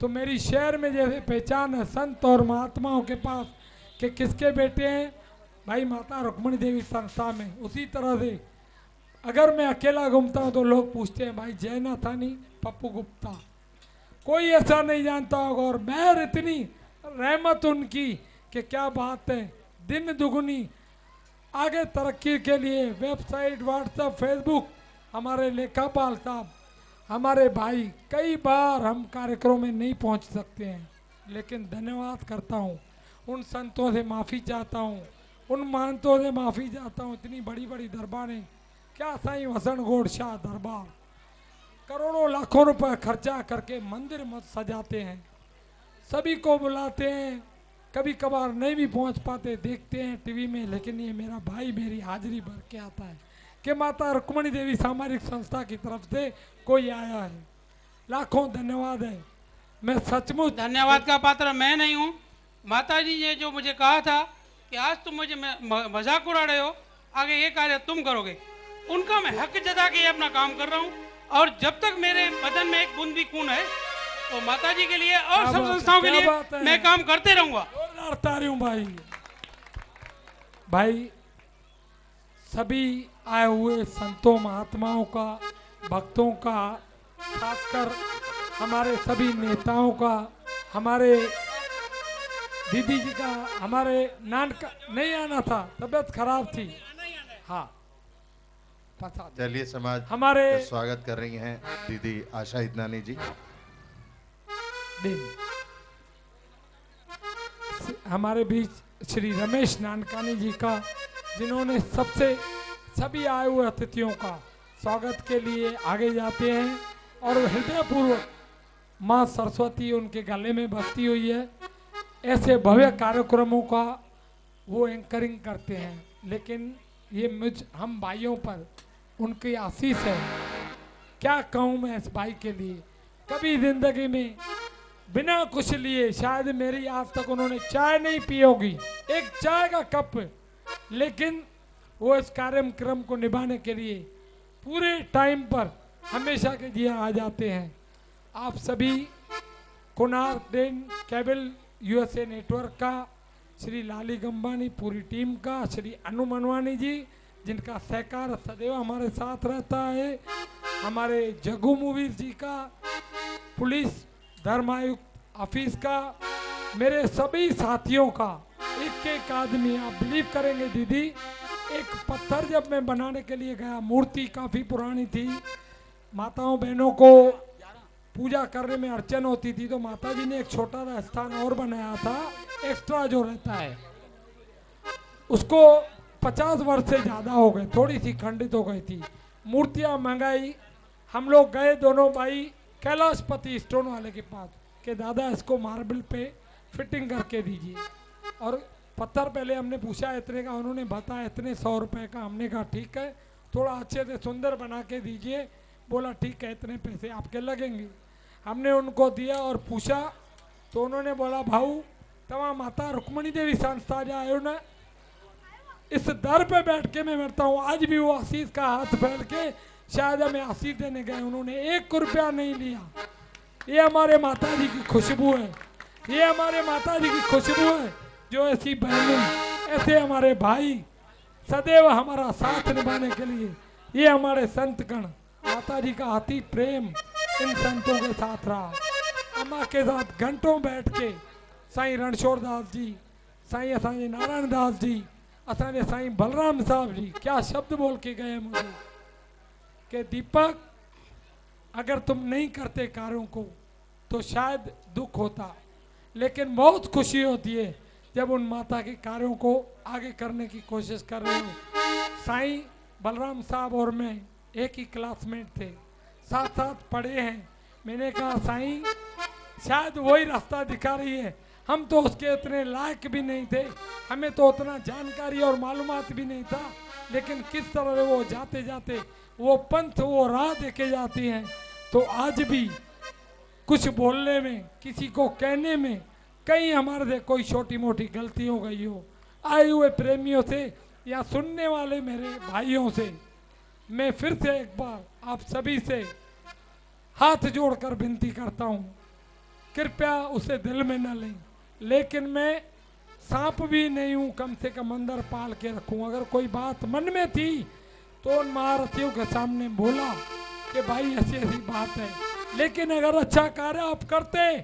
Speaker 1: तो मेरी शहर में जैसे पहचान है संत और महात्माओं के पास कि किसके बेटे हैं, भाई माता रुक्मणी देवी संस्था में, उसी तरह से अगर मैं अकेला घूमता हूँ तो लोग पूछते हैं भाई जय नाथानी, पप्पू गुप्ता, कोई ऐसा नहीं जानता होगा। और मेहर इतनी, रहमत उनकी कि क्या बात है, दिन दुगुनी आगे तरक्की के लिए वेबसाइट, व्हाट्सएप, फेसबुक, हमारे लेखापाल साहब, हमारे भाई, कई बार हम कार्यक्रमों में नहीं पहुंच सकते हैं, लेकिन धन्यवाद करता हूं, उन संतों से माफ़ी चाहता हूं, उन महंतों से माफ़ी चाहता हूं। इतनी बड़ी बड़ी दरबारें, क्या साईं वसन गौड़ शाह दरबार करोड़ों लाखों रुपए खर्चा करके मंदिर मत सजाते हैं, सभी को बुलाते हैं, कभी कभार नहीं भी पहुंच पाते, देखते हैं टीवी में, लेकिन ये मेरा भाई मेरी हाजिरी भर के आता है कि माता रुक्मणी देवी सामाजिक संस्था की तरफ से कोई आया है। लाखों धन्यवाद है। मैं सचमुच
Speaker 10: धन्यवाद का पात्र मैं नहीं हूँ। माता जी ने जो मुझे कहा था कि आज तुम मुझे मजाक उड़ा रहे हो, आगे ये कार्य तुम करोगे, उनका मैं हक जता के अपना काम कर रहा हूँ। और जब तक मेरे बदन में एक बूंद भी खून है तो माता जी के लिए और सब संस्थाओं के लिए मैं काम करते रहूंगा।
Speaker 1: तारियों भाई, भाई सभी आए हुए संतों महात्माओं का, भक्तों का, खासकर हमारे सभी नेताओं का, हमारे दीदी जी का, हमारे नान का नहीं आना था, तबीयत खराब थी। हाँ,
Speaker 6: चलिए समाज
Speaker 1: हमारे
Speaker 6: स्वागत कर रही हैं दीदी आशा इदनानी जी।
Speaker 1: हमारे बीच श्री रमेश नानकानी जी का, जिन्होंने सभी आए हुए अतिथियों का स्वागत के लिए आगे जाते हैं और हृदयपूर्वक माँ सरस्वती उनके गले में बसती हुई है। ऐसे भव्य कार्यक्रमों का वो एंकरिंग करते हैं, लेकिन ये हम भाइयों पर उनकी आशीष है। क्या कहूँ मैं इस भाई के लिए, कभी जिंदगी में बिना कुछ लिए, शायद मेरी आज तक उन्होंने चाय नहीं पी होगी, एक चाय का कप, लेकिन वो इस कार्यक्रम को निभाने के लिए पूरे टाइम पर हमेशा के लिए आ जाते हैं। आप सभी Konark den cable USA network का, श्री लाली गंबानी पूरी टीम का, श्री अनु मनवानी जी जिनका सहकार सदैव हमारे साथ रहता है, हमारे जग्गू मूवीज जी का, पुलिस धर्मायुक्त ऑफिस का, मेरे सभी साथियों का, एक एक आदमी। आप बिलीव करेंगे दीदी, एक पत्थर जब मैं बनाने के लिए गया, मूर्ति काफ़ी पुरानी थी, माताओं बहनों को पूजा करने में अड़चन होती थी, तो माता जी ने एक छोटा सा स्थान और बनाया था, एक्स्ट्रा जो रहता है, उसको 50 वर्ष से ज़्यादा हो गए, थोड़ी सी खंडित हो गई थी। मूर्तियाँ मंगाई, हम लोग गए दोनों भाई कैलाशपति स्टोन वाले के पास कि दादा इसको मार्बल पे फिटिंग करके दीजिए। और पत्थर पहले हमने पूछा इतने का, उन्होंने बताया इतने 100 रुपये का। हमने कहा ठीक है, थोड़ा अच्छे से सुंदर बना के दीजिए। बोला ठीक है, इतने पैसे आपके लगेंगे। हमने उनको दिया और पूछा तो उन्होंने बोला भाऊ तमाम माता रुक्मणी देवी संस्था जा आयो ना, इस दर पे बैठ के मैं बैठता हूँ। आज भी वो आशीष का हाथ फैल के शायद हमें आशीष देने गए, उन्होंने 1 रुपया नहीं लिया। ये हमारे माता जी की खुशबू है, ये हमारे माता जी की खुशबू है, जो ऐसी बहनें, ऐसे हमारे भाई सदैव हमारा साथ निभाने के लिए, ये हमारे संत गण, माता जी का अति प्रेम इन संतों के साथ रहा। अम्मा के साथ घंटों बैठ के साईं रणछोड़ दास जी, साईं असांजे नारायण दास जी, असांजे साईं बलराम साहब जी क्या शब्द बोल के गए मुझे कि दीपक अगर तुम नहीं करते कार्यों को तो शायद दुख होता, लेकिन बहुत खुशी होती है जब उन माता के कार्यों को आगे करने की कोशिश कर रहे हो। साईं बलराम साहब और मैं एक ही क्लासमेट थे, साथ साथ पढ़े हैं। मैंने कहा साईं शायद वही रास्ता दिखा रही है, हम तो उसके इतने लायक भी नहीं थे, हमें तो उतना जानकारी और मालूमात भी नहीं था, लेकिन किस तरह वो जाते जाते वो पंथ, वो राह देके जाती हैं। तो आज भी कुछ बोलने में, किसी को कहने में कहीं हमारे से कोई छोटी मोटी गलती हो गई हो, आए हुए प्रेमियों से या सुनने वाले मेरे भाइयों से मैं फिर से एक बार आप सभी से हाथ जोड़कर विनती करता हूँ, कृपया उसे दिल में न लें। लेकिन मैं सांप भी नहीं हूँ, कम से कम अंदर पाल के रखूँ। अगर कोई बात मन में थी तो उन महारथियों के सामने बोला कि भाई ऐसी ऐसी बात है, लेकिन अगर अच्छा कार्य आप करते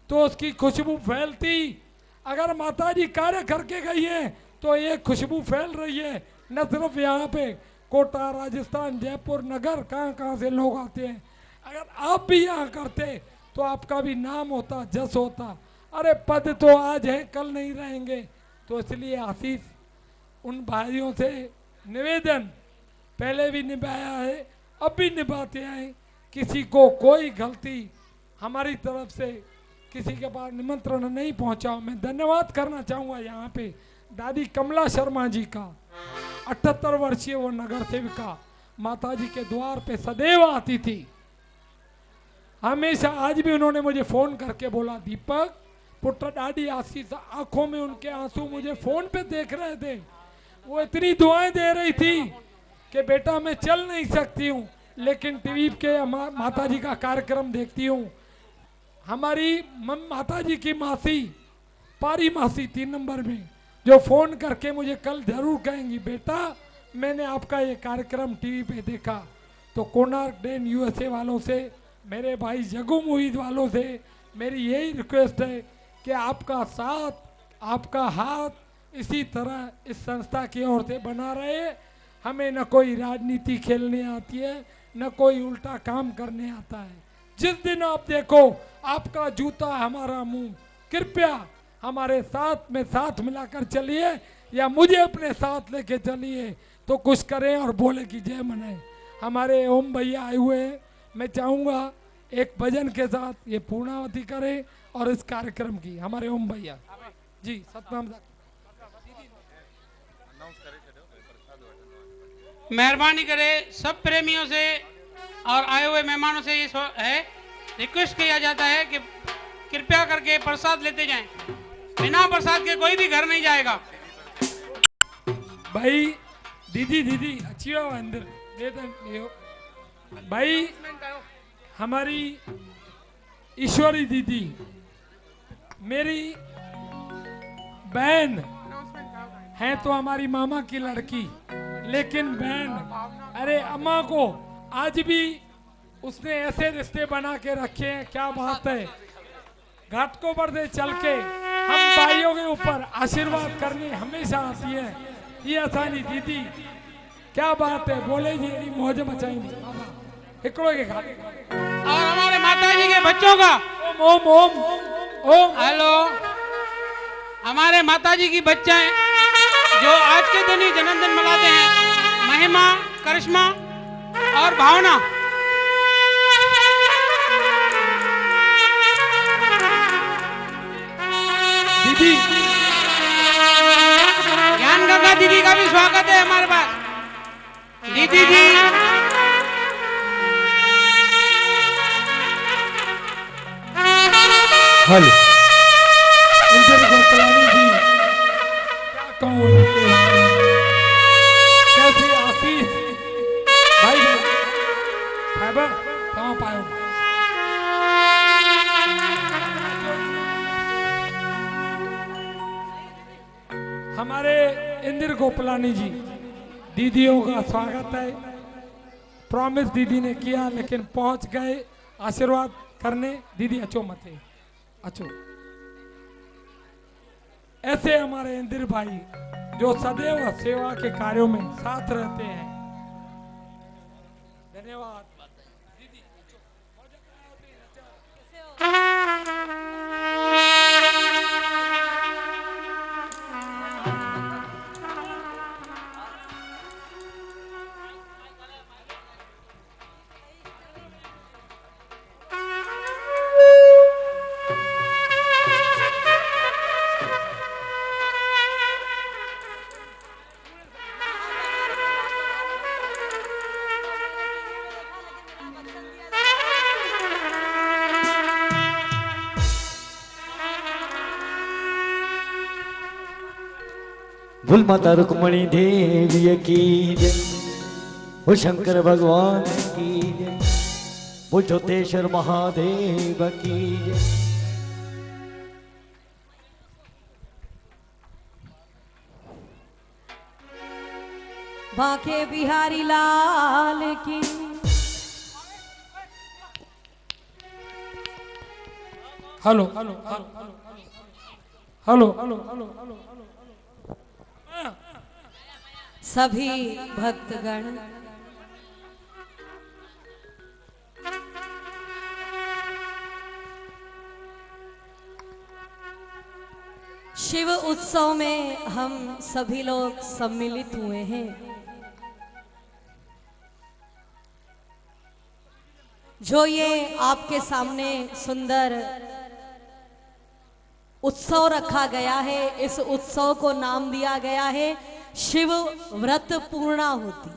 Speaker 1: तो उसकी खुशबू फैलती। अगर माताजी कार्य करके गई है तो ये खुशबू फैल रही है, न सिर्फ यहाँ पे, कोटा, राजस्थान, जयपुर, नगर, कहाँ कहाँ से लोग आते हैं। अगर आप भी यहाँ करते तो आपका भी नाम होता, जस होता। अरे पद तो आज है, कल नहीं रहेंगे। तो इसलिए आशीष उन भाइयों से निवेदन पहले भी निभाया है, अब भी निभाते हैं। किसी को कोई गलती हमारी तरफ से किसी के पास निमंत्रण नहीं पहुंचा। मैं धन्यवाद करना चाहूँगा यहाँ पे दादी कमला शर्मा जी का, 78 वर्षीय वो नगर सेविका, माता जी के द्वार पे सदैव आती थी हमेशा। आज भी उन्होंने मुझे फ़ोन करके बोला दीपक पुत्र डाडी आशीष, आंखों में उनके आंसू मुझे फ़ोन पे देख रहे थे। वो इतनी दुआएं दे रही थी कि बेटा मैं चल नहीं सकती हूँ, लेकिन टीवी के माता जी का कार्यक्रम देखती हूँ। हमारी माता जी की मासी, पारी मासी 3 नंबर में, जो फ़ोन करके मुझे कल ज़रूर कहेंगी बेटा मैंने आपका ये कार्यक्रम टीवी पे देखा। तो कोणार्क डेन यूएसए वालों से, मेरे भाई जग्गू मूवीज वालों से मेरी यही रिक्वेस्ट है कि आपका साथ, आपका हाथ इसी तरह इस संस्था की ओर से बना रहे। हमें न कोई राजनीति खेलने आती है, न कोई उल्टा काम करने आता है। जिस दिन आप देखो आपका जूता हमारा मुंह, कृपया हमारे साथ में साथ मिलाकर चलिए, या मुझे अपने साथ लेके चलिए तो कुछ करें और बोले कि जय मनाए। हमारे ओम भैया आए हुए हैं, मैं चाहूँगा एक भजन के साथ ये पूर्णावती करें और इस कार्यक्रम की। हमारे ओम भैया जी सतनाम।
Speaker 10: मेहरबानी करे सब प्रेमियों से और आए हुए मेहमानों से ये है रिक्वेस्ट किया जाता है कि कृपया करके प्रसाद लेते जाएं। बिना प्रसाद के कोई भी घर नहीं जाएगा।
Speaker 1: भाई दीदी दीदी अच्छी हो अंदर ले तो भाई हमारी ईश्वरी दीदी मेरी बहन है तो हमारी मामा की लड़की, लेकिन बहन अरे अम्मा को आज भी उसने ऐसे रिश्ते बना के रखे हैं, क्या बात है। घाटकों पर से चल के हम भाइयों के ऊपर आशीर्वाद करने हमेशा आती है। ये आसानी दीदी क्या बात है, बोले जी मौज मचाएंगे हिकड़ो के घाट।
Speaker 10: और हमारे माताजी के बच्चों का
Speaker 1: ओम ओम ओम ओम
Speaker 10: हेलो, हमारे माताजी की बच्चाएं जो आज के दिन ही जन्मदिन मनाते हैं, महिमा, करिश्मा और भावना।
Speaker 1: दीदी
Speaker 10: ज्ञान गंगा दीदी का भी स्वागत है हमारे पास। दीदी जी
Speaker 3: हेलो
Speaker 1: इंदिर गोपलानी जी क्या कहूँ उनके बारे में। कैसे आशीष भाई खैबर कहाँ पायो। हमारे इंदिर गोपलानी जी दीदियों का स्वागत है। प्रॉमिस दीदी ने किया लेकिन पहुंच गए आशीर्वाद करने। दीदी अच्छो मत अच्छो। ऐसे हमारे इंदिर भाई जो सदैव सेवा के कार्यों में साथ रहते हैं। धन्यवाद।
Speaker 3: भूल माता रुक्मणी देवी की जय, वो शंकर भगवान की जय, वो ज्योतेश्वर महादेव की जय।
Speaker 11: बांके बिहारी लाल की
Speaker 1: hello hello hello hello hello hello
Speaker 11: सभी भक्तगण शिव उत्सव में हम सभी लोग सम्मिलित हुए हैं। जो ये आपके सामने सुंदर उत्सव रखा गया है, इस उत्सव को नाम दिया गया है शिव व्रत पूर्णाहुति।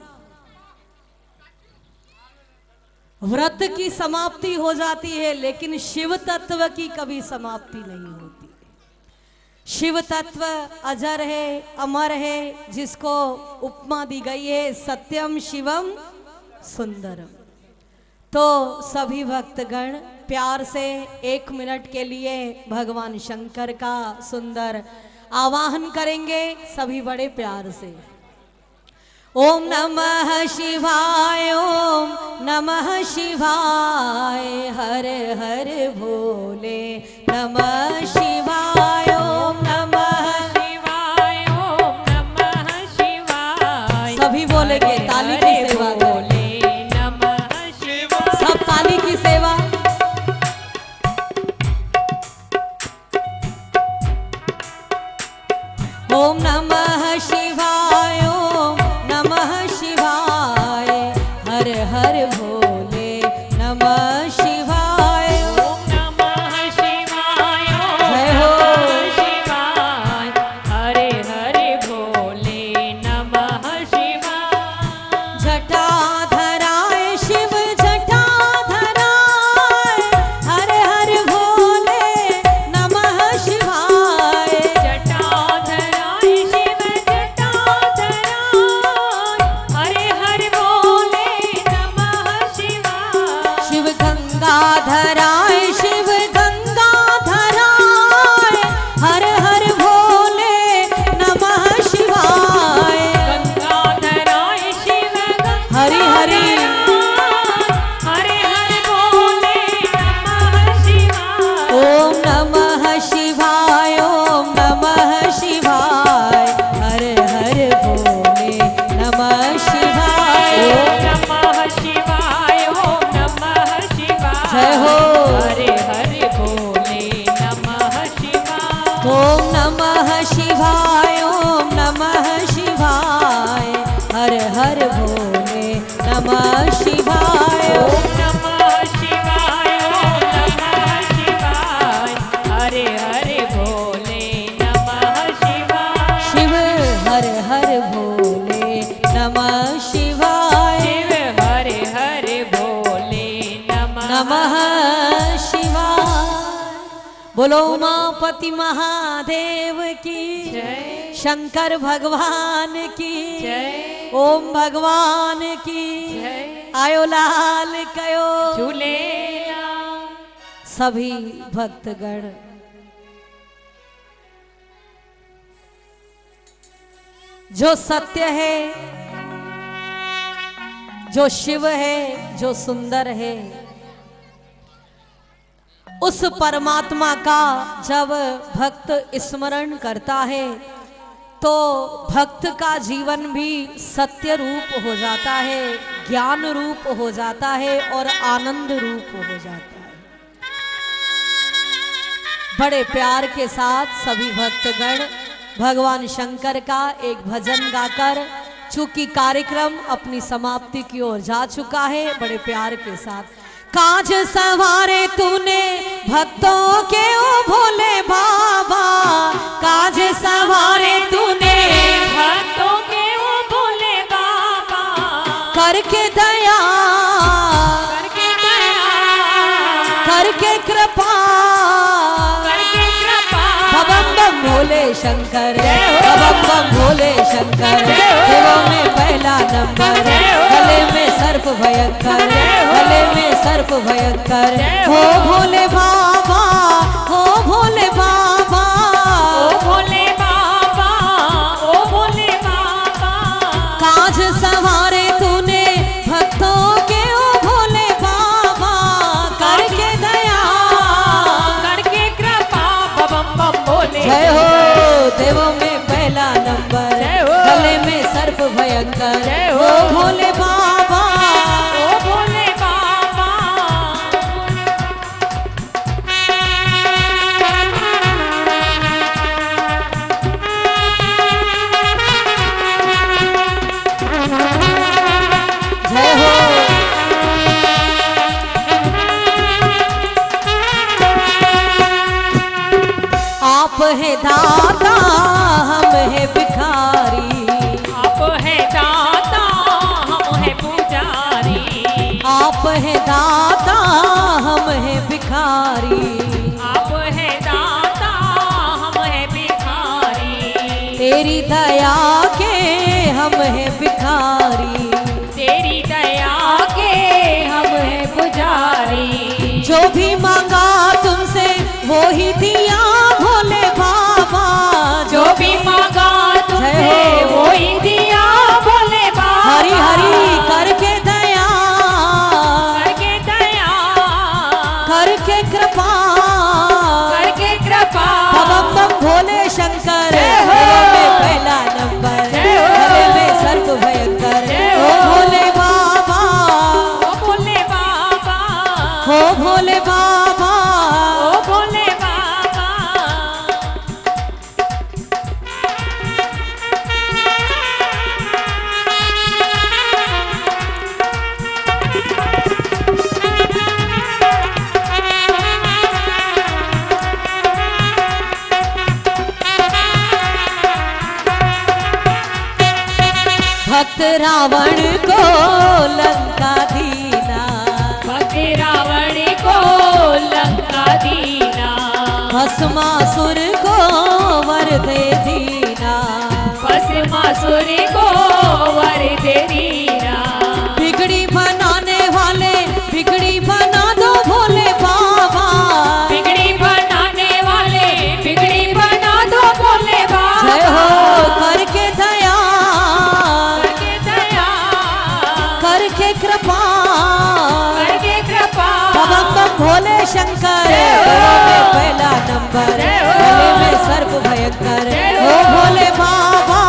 Speaker 11: व्रत की समाप्ति हो जाती है लेकिन शिव तत्व की कभी समाप्ति नहीं होती। शिव तत्व अजर है, अमर है, जिसको उपमा दी गई है सत्यम शिवम सुंदरम। तो सभी भक्तगण प्यार से 1 मिनट के लिए भगवान शंकर का सुंदर आवाहन करेंगे सभी बड़े प्यार से। ओम नमः शिवाय, ओम नमः शिवाय, हर हर भोले नमः शिवाय, ओम नमः शिवाय, ओम नमः शिवाय। सभी बोलेंगे ताली की सेवा भोले नमः शिवाय। सब ताली की सेवा। ओम नमः शिवाय, ओम नमः शिवाय, हर हर भोले नमः शिवाय, ओम नमः शिवाय, हर हर भोले नमः शिवाय।
Speaker 12: ओम नमः शिवाय, ओम नमः शिवाय, हरे हरे भोले नमः शिवाय।
Speaker 11: शिव हर हर भोले नमः शिवाय।
Speaker 12: शिव हरे हरे भोले
Speaker 11: नमः शिवाय। बोलो उमापति महादेव की
Speaker 12: जय,
Speaker 11: शंकर भगवान की
Speaker 12: जय,
Speaker 11: ओम भगवान की
Speaker 12: जय,
Speaker 11: आयो लाल कयो
Speaker 12: झूलेलाल।
Speaker 11: सभी भक्तगण जो सत्य है, जो शिव है, जो सुंदर है, उस परमात्मा का जब भक्त स्मरण करता है तो भक्त का जीवन भी सत्य रूप हो जाता है, ज्ञान रूप हो जाता है और आनंद रूप हो जाता है। बड़े प्यार के साथ सभी भक्तगण भगवान शंकर का एक भजन गाकर, चूंकि कार्यक्रम अपनी समाप्ति की ओर जा चुका है, बड़े प्यार के साथ काज सवारे तूने भक्तों के ओ भोले बाबा, काज सवारे तूने
Speaker 12: भक्तों के ओ भोले बाबा,
Speaker 11: करके दया,
Speaker 12: करके दया,
Speaker 11: करके कृपा,
Speaker 12: करके कृपा।
Speaker 11: बम बम भोले शंकर, बम बम भोले शंकर, देवों में पहला नंबर, गले में सर्प भयंकर, गले में सर्प भयंकर। हो भोले बाबा, हो भोले बाबा,
Speaker 12: ओ भोले बाबा, ओ भोले बाबा,
Speaker 11: काज सवारे तूने भक्तों के ओ भोले बाबा, करके दया,
Speaker 12: करके कृपा। बम बम भोले
Speaker 11: जय हो देवों में पहला नंबर, गले में सर्प भयंकर। हो भोले बाबा,
Speaker 12: ओ भोले बाबा,
Speaker 11: जय हो। आप है दाता, हम है भिखारी,
Speaker 12: आप है दाता, हम है पुजारी।
Speaker 11: आप है दाता, हम है भिखारी,
Speaker 12: आप है दाता, हम है भिखारी।
Speaker 11: तेरी दया के हम है भिखारी,
Speaker 12: तेरी दया के हम है पुजारी।
Speaker 11: जो भी मांगा तुमसे वो ही दिया भोले बाबा,
Speaker 12: जो भी मांगा तुमसे
Speaker 11: जय हो।
Speaker 12: वो ही दिया भोले बाबा।
Speaker 11: हरि हरि करके दया,
Speaker 12: करके दया,
Speaker 11: करके कृपा,
Speaker 12: करके कृपा।
Speaker 11: बम बम भोले शंकर, गले में पहला नंबर, गले में सर्प भयंकर। ओ भोले बाबा,
Speaker 12: ओ भोले बाबा,
Speaker 11: हो भोले बाबा,
Speaker 12: ओ भोले बाबा।
Speaker 11: भक्त रावण को लंका दीना,
Speaker 12: भक्त रावण को लंका दीना,
Speaker 11: भस्मासुर को वर दे दीना,
Speaker 12: भस्मासुर को वर दे दीना।
Speaker 11: बिगड़ी बनाने वाले बिगड़ी बना दो भोले बाबा,
Speaker 12: बिगड़ी बनाने वाले बिगड़ी बना दो भोले बाबा।
Speaker 11: जय हो करके दया,
Speaker 12: करके दया,
Speaker 11: करके कृपा,
Speaker 12: करके कृपा।
Speaker 11: बम बम भोले शंकर, गले में पहला नंबर, गले में सर्प भयंकर। हो भोले बाबा,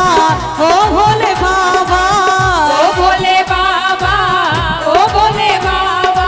Speaker 11: हो भोले बाबा,
Speaker 12: ओ भोले बाबा, ओ भोले बाबा।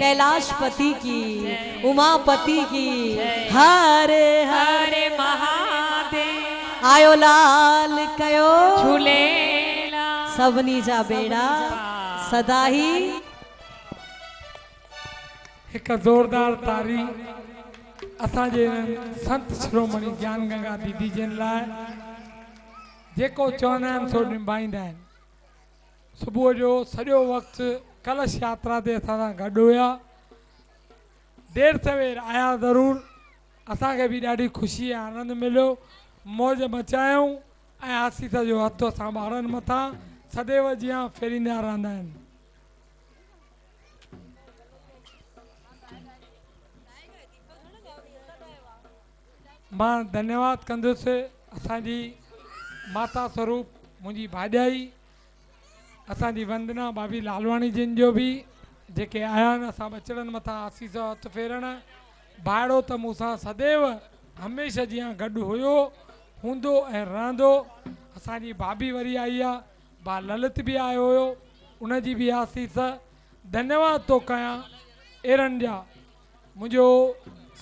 Speaker 11: कैलाशपति की, उमापति की, हरे
Speaker 12: हरे महादेव।
Speaker 11: आयो लाल कयो
Speaker 12: झूलेला
Speaker 11: सवनी जा बेड़ा सदा ही।
Speaker 1: एक जोरदार तारी असांजे संत शिरोमणि ज्ञान गंगा दीदी जन लाइ जेको चवंदा आहिनि सो निभाईंदा आहिनि। सुबुह जो सॼो वक़्तु कलश यात्रा ते असां सां गॾु हुया। देर सवेर आया ज़रूरु, असांखे बि ॾाढी ख़ुशी ऐं आनंद मिलियो। मौज मचायूं ऐं आसीस जो हथु असां ॿारनि मथां सदैव जीअं फेरींदा रहंदा आहिनि। मां धन्यवाद कंदुसि असांजी माता स्वरूप मुंहिंजी भाॼाई असांजी वंदना भाभी लालवाणी जिन जो बि जेके आया आहिनि असां बचड़नि मथां आसीस हथु फेरण। भाड़ो त मूंसां सदैव हमेशह जीअं गॾु हुयो हूंदो ऐं रहंदो। असांजी भाभी वरी आई आहे, भा ललित बि आयो हुयो, उनजी बि आसीस। धन्यवाद थो कयां एरनि जा। मुंहिंजो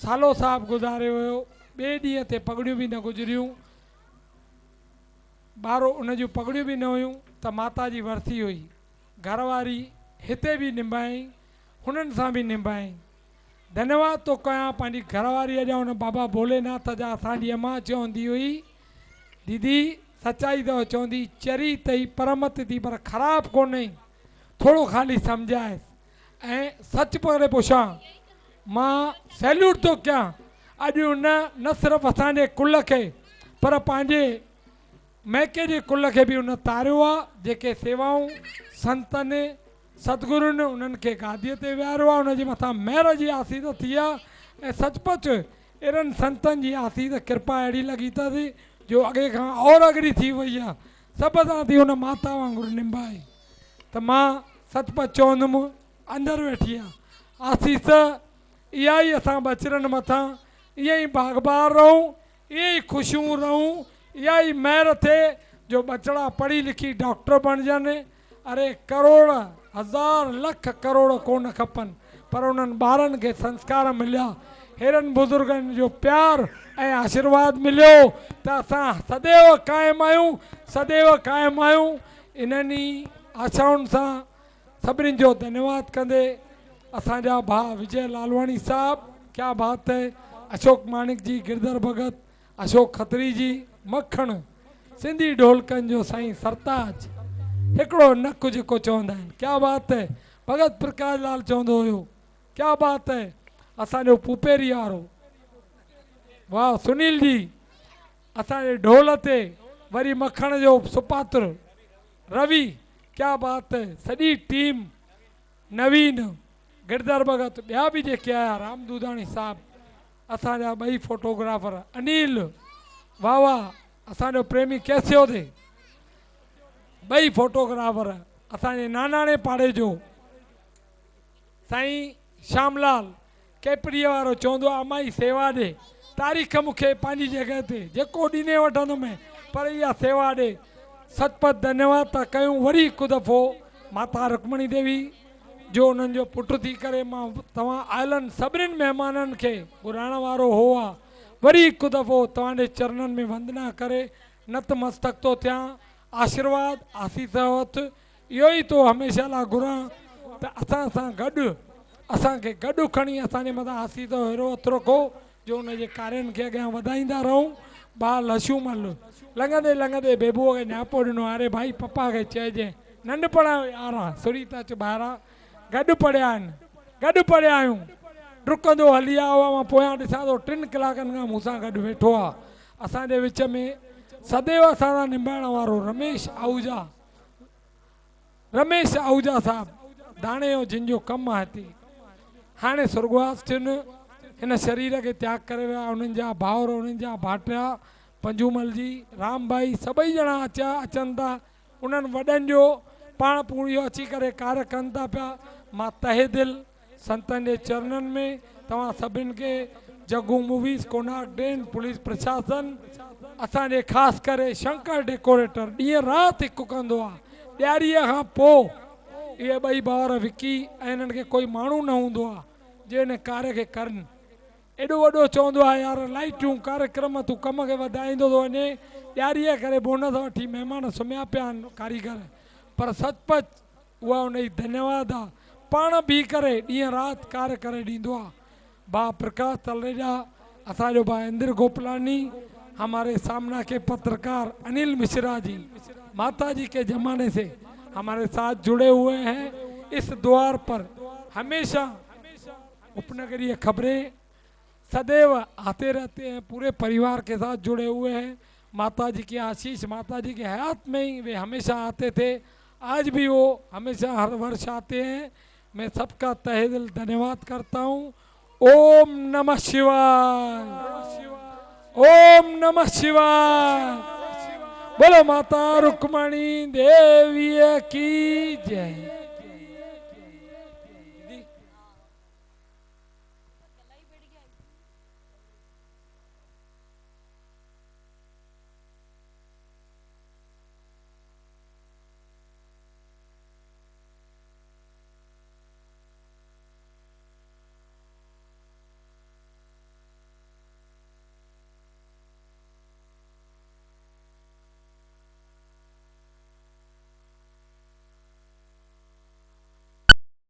Speaker 1: सालो साहिबु गुज़ारे वियो, ॿिए ॾींहं ते पगड़ियूं बि न गुज़रियूं, ॿारो उन जूं पगड़ियूं बि न हुयूं त माता जी वरसी हुई। घरवारी हिते बि निभाई, हुननि सां बि निभाई। धन्यवाद थो कयां पंहिंजी घरवारीअ जा, हुन बाबा भोलेनाथ जा। असांजी अम्मा चवंदी हुई, दीदी सचाई अथव, चवंदी चरी अथई परमत थी पर ख़राबु कोन्हे, थोरो ख़ाली सम्झाएसि। ऐं सच परे पुछां, मां सैल्यूट थो कयां अॼु न सिर्फ़ु असांजे कुल खे पर पंहिंजे मैके जे कुल खे बि उन तारियो आहे। जेके सेवाऊं संतनि सतगुरुनि उन्हनि खे गादीअ ते विहारियो आहे, उनजे मथां महिर जी आसीस थी आहे। ऐं सचपचु अहिड़नि संतनि जी आसीस कृपा अहिड़ी लॻी अथसि जो अॻे खां और अॻड़ी थी वई आहे। सभु सां थी हुन माता वांगुरु निभाई। त मां सचपचु चवंदुमि अंदरि वेठी आहे आसीस इहा ई असां बचड़नि मथां ईअं ई बाग़बार रहूं, ईअं ई ख़ुशियूं रहूं, इहा ई महिर थिए जो बचड़ा पढ़ी लिखी डॉक्टर बणजनि। अरे करोड़ हज़ार लख करोड़ कोन खपनि पर उन्हनि ॿारनि खे संस्कार मिलिया, हेरनि बुज़ुर्गनि जो प्यार ऐं आशीर्वाद मिलियो त असां सदैव क़ाइमु आहियूं, सदैव क़ाइमु आहियूं। इन्हनि आशाउनि सां सभिनीनि जो धन्यवाद कंदे असांजा भाउ विजय लालवाणी साहब, क्या बात है, अशोक मानिक जी, गिरधर भगत, अशोक खत्री जी, मखण, सिंधी ढोलकनि जो साईं सरताज, हिकिड़ो नक जेको चवंदा आहिनि, क्या बात है। भगत प्रकाश लाल चवंदो हुयो, क्या बात है। असांजो पुपेरी वारो, वाह सुनील जी। असांजे ढोल ते वरी मखण जो सुपात्र रवि, क्या बात है। सॼी टीम, नवीन, गिरधर भगत, ॿिया बि जेके आया, राम दूधाणी साहब, असांजा ॿई फोटोग्राफर, अनिल, वाह वाह, असांजो प्रेमी कैसियो थे, ॿई फोटोग्राफर, असांजे नानाणे पाड़े जो साईं श्यामलाल केपरीअ वारो चवंदो आहे अमाई सेवा ॾे, तारीख़ मूंखे पंहिंजी जॻह ते जेको ॾिने वठंदुमि पर इहा सेवा ॾे। सचपच धन्यवाद था कयूं वरी हिकु दफ़ो माता रुक्मणी देवी जो उन्हनि जो पुटु थी करे मां तव्हां आयलनि सभिनीनि महिमाननि खे घुराइण वारो हो आहे। वरी हिकु दफ़ो तव्हांजे चरणनि में वंदना करे नतमस्तक थो थियां। आशीर्वाद आसीस वठि, इहो ई तो हमेशह लाइ घुरां त असां सां गॾु, असांखे गॾु खणी असांजे मथां आसीस अहिड़ो हथु रखो जो हुनजे कार्यनि खे अॻियां वधाईंदा रहूं। ॿार लछूमल लंघंदे लंघंदे बेबूअ खे नियापो ॾिनो, अरे भाई पप्पा खे चइजे नंढपण यार आहे सुरी त अच ॿाहिरां, गॾु पढ़िया आहिनि, गॾु पढ़िया आहियूं। डुकंदो हली आयो आहे, मां पोयां ॾिसां थो 3 कलाकनि खां मूंसां गॾु वेठो आहे। असांजे विच में सदैव असां सां निभाइण वारो रमेश आहूजा साहब, दाणे जो जिन जो कमु आहे हिते, हाणे स्वर्गवास थियुनि, हिन शरीर खे त्याग करे विया। उन्हनि जा भाउर, उन्हनि जा भाटिया, पंजूमल जी, राम भाई, सभई ॼणा अचनि था। उन्हनि वॾनि जो पाण पूरियो अची करे कार्य कनि था पिया। मां तहे दिलि संतनि जे चरणनि में तव्हां सभिनि खे, जगू मूवीज़, कोनार्क डेन, पुलिस प्रशासन, असांजे ख़ासि करे शंकर डेकोरेटर ॾींहं राति हिकु कंदो आहे। ॾियारीअ खां पोइ ये ॿई भाउर विकी ऐं इन्हनि खे कोई माण्हू न हूंदो आहे जो इन कार्य खे करनि। एॾो वॾो चवंदो आहे यार लाइटूं कार्यक्रम तूं कम खे वधाईंदो थो वञे, ॾियारीअ करे बोनस वठी महिमान सुम्हिया पिया आहिनि कारीगर, पर सचपच उहा उन जी धन्यवाद आहे। पाण बीह करे ॾींहं राति कार्य करे ॾींदो आहे। भाउ प्रकाश तलरेजा, असांजो भाउ इंद्र गोपलानी, हमारे सामना के पत्रकार अनिल मिश्रा जी माता जी के ज़माने से हमारे साथ जुड़े हुए हैं। इस द्वार पर हमेशा उपनगरीय खबरें सदैव आते रहते हैं, पूरे परिवार के साथ जुड़े हुए हैं। माता जी की आशीष, माता जी के हयात में ही वे हमेशा आते थे, आज भी वो हमेशा हर वर्ष आते हैं। मैं सबका तहे दिल धन्यवाद करता हूँ। ओम नमः शिवाय, ओम नमः शिवाय। बोलो माता रुक्मणी देवी की जय।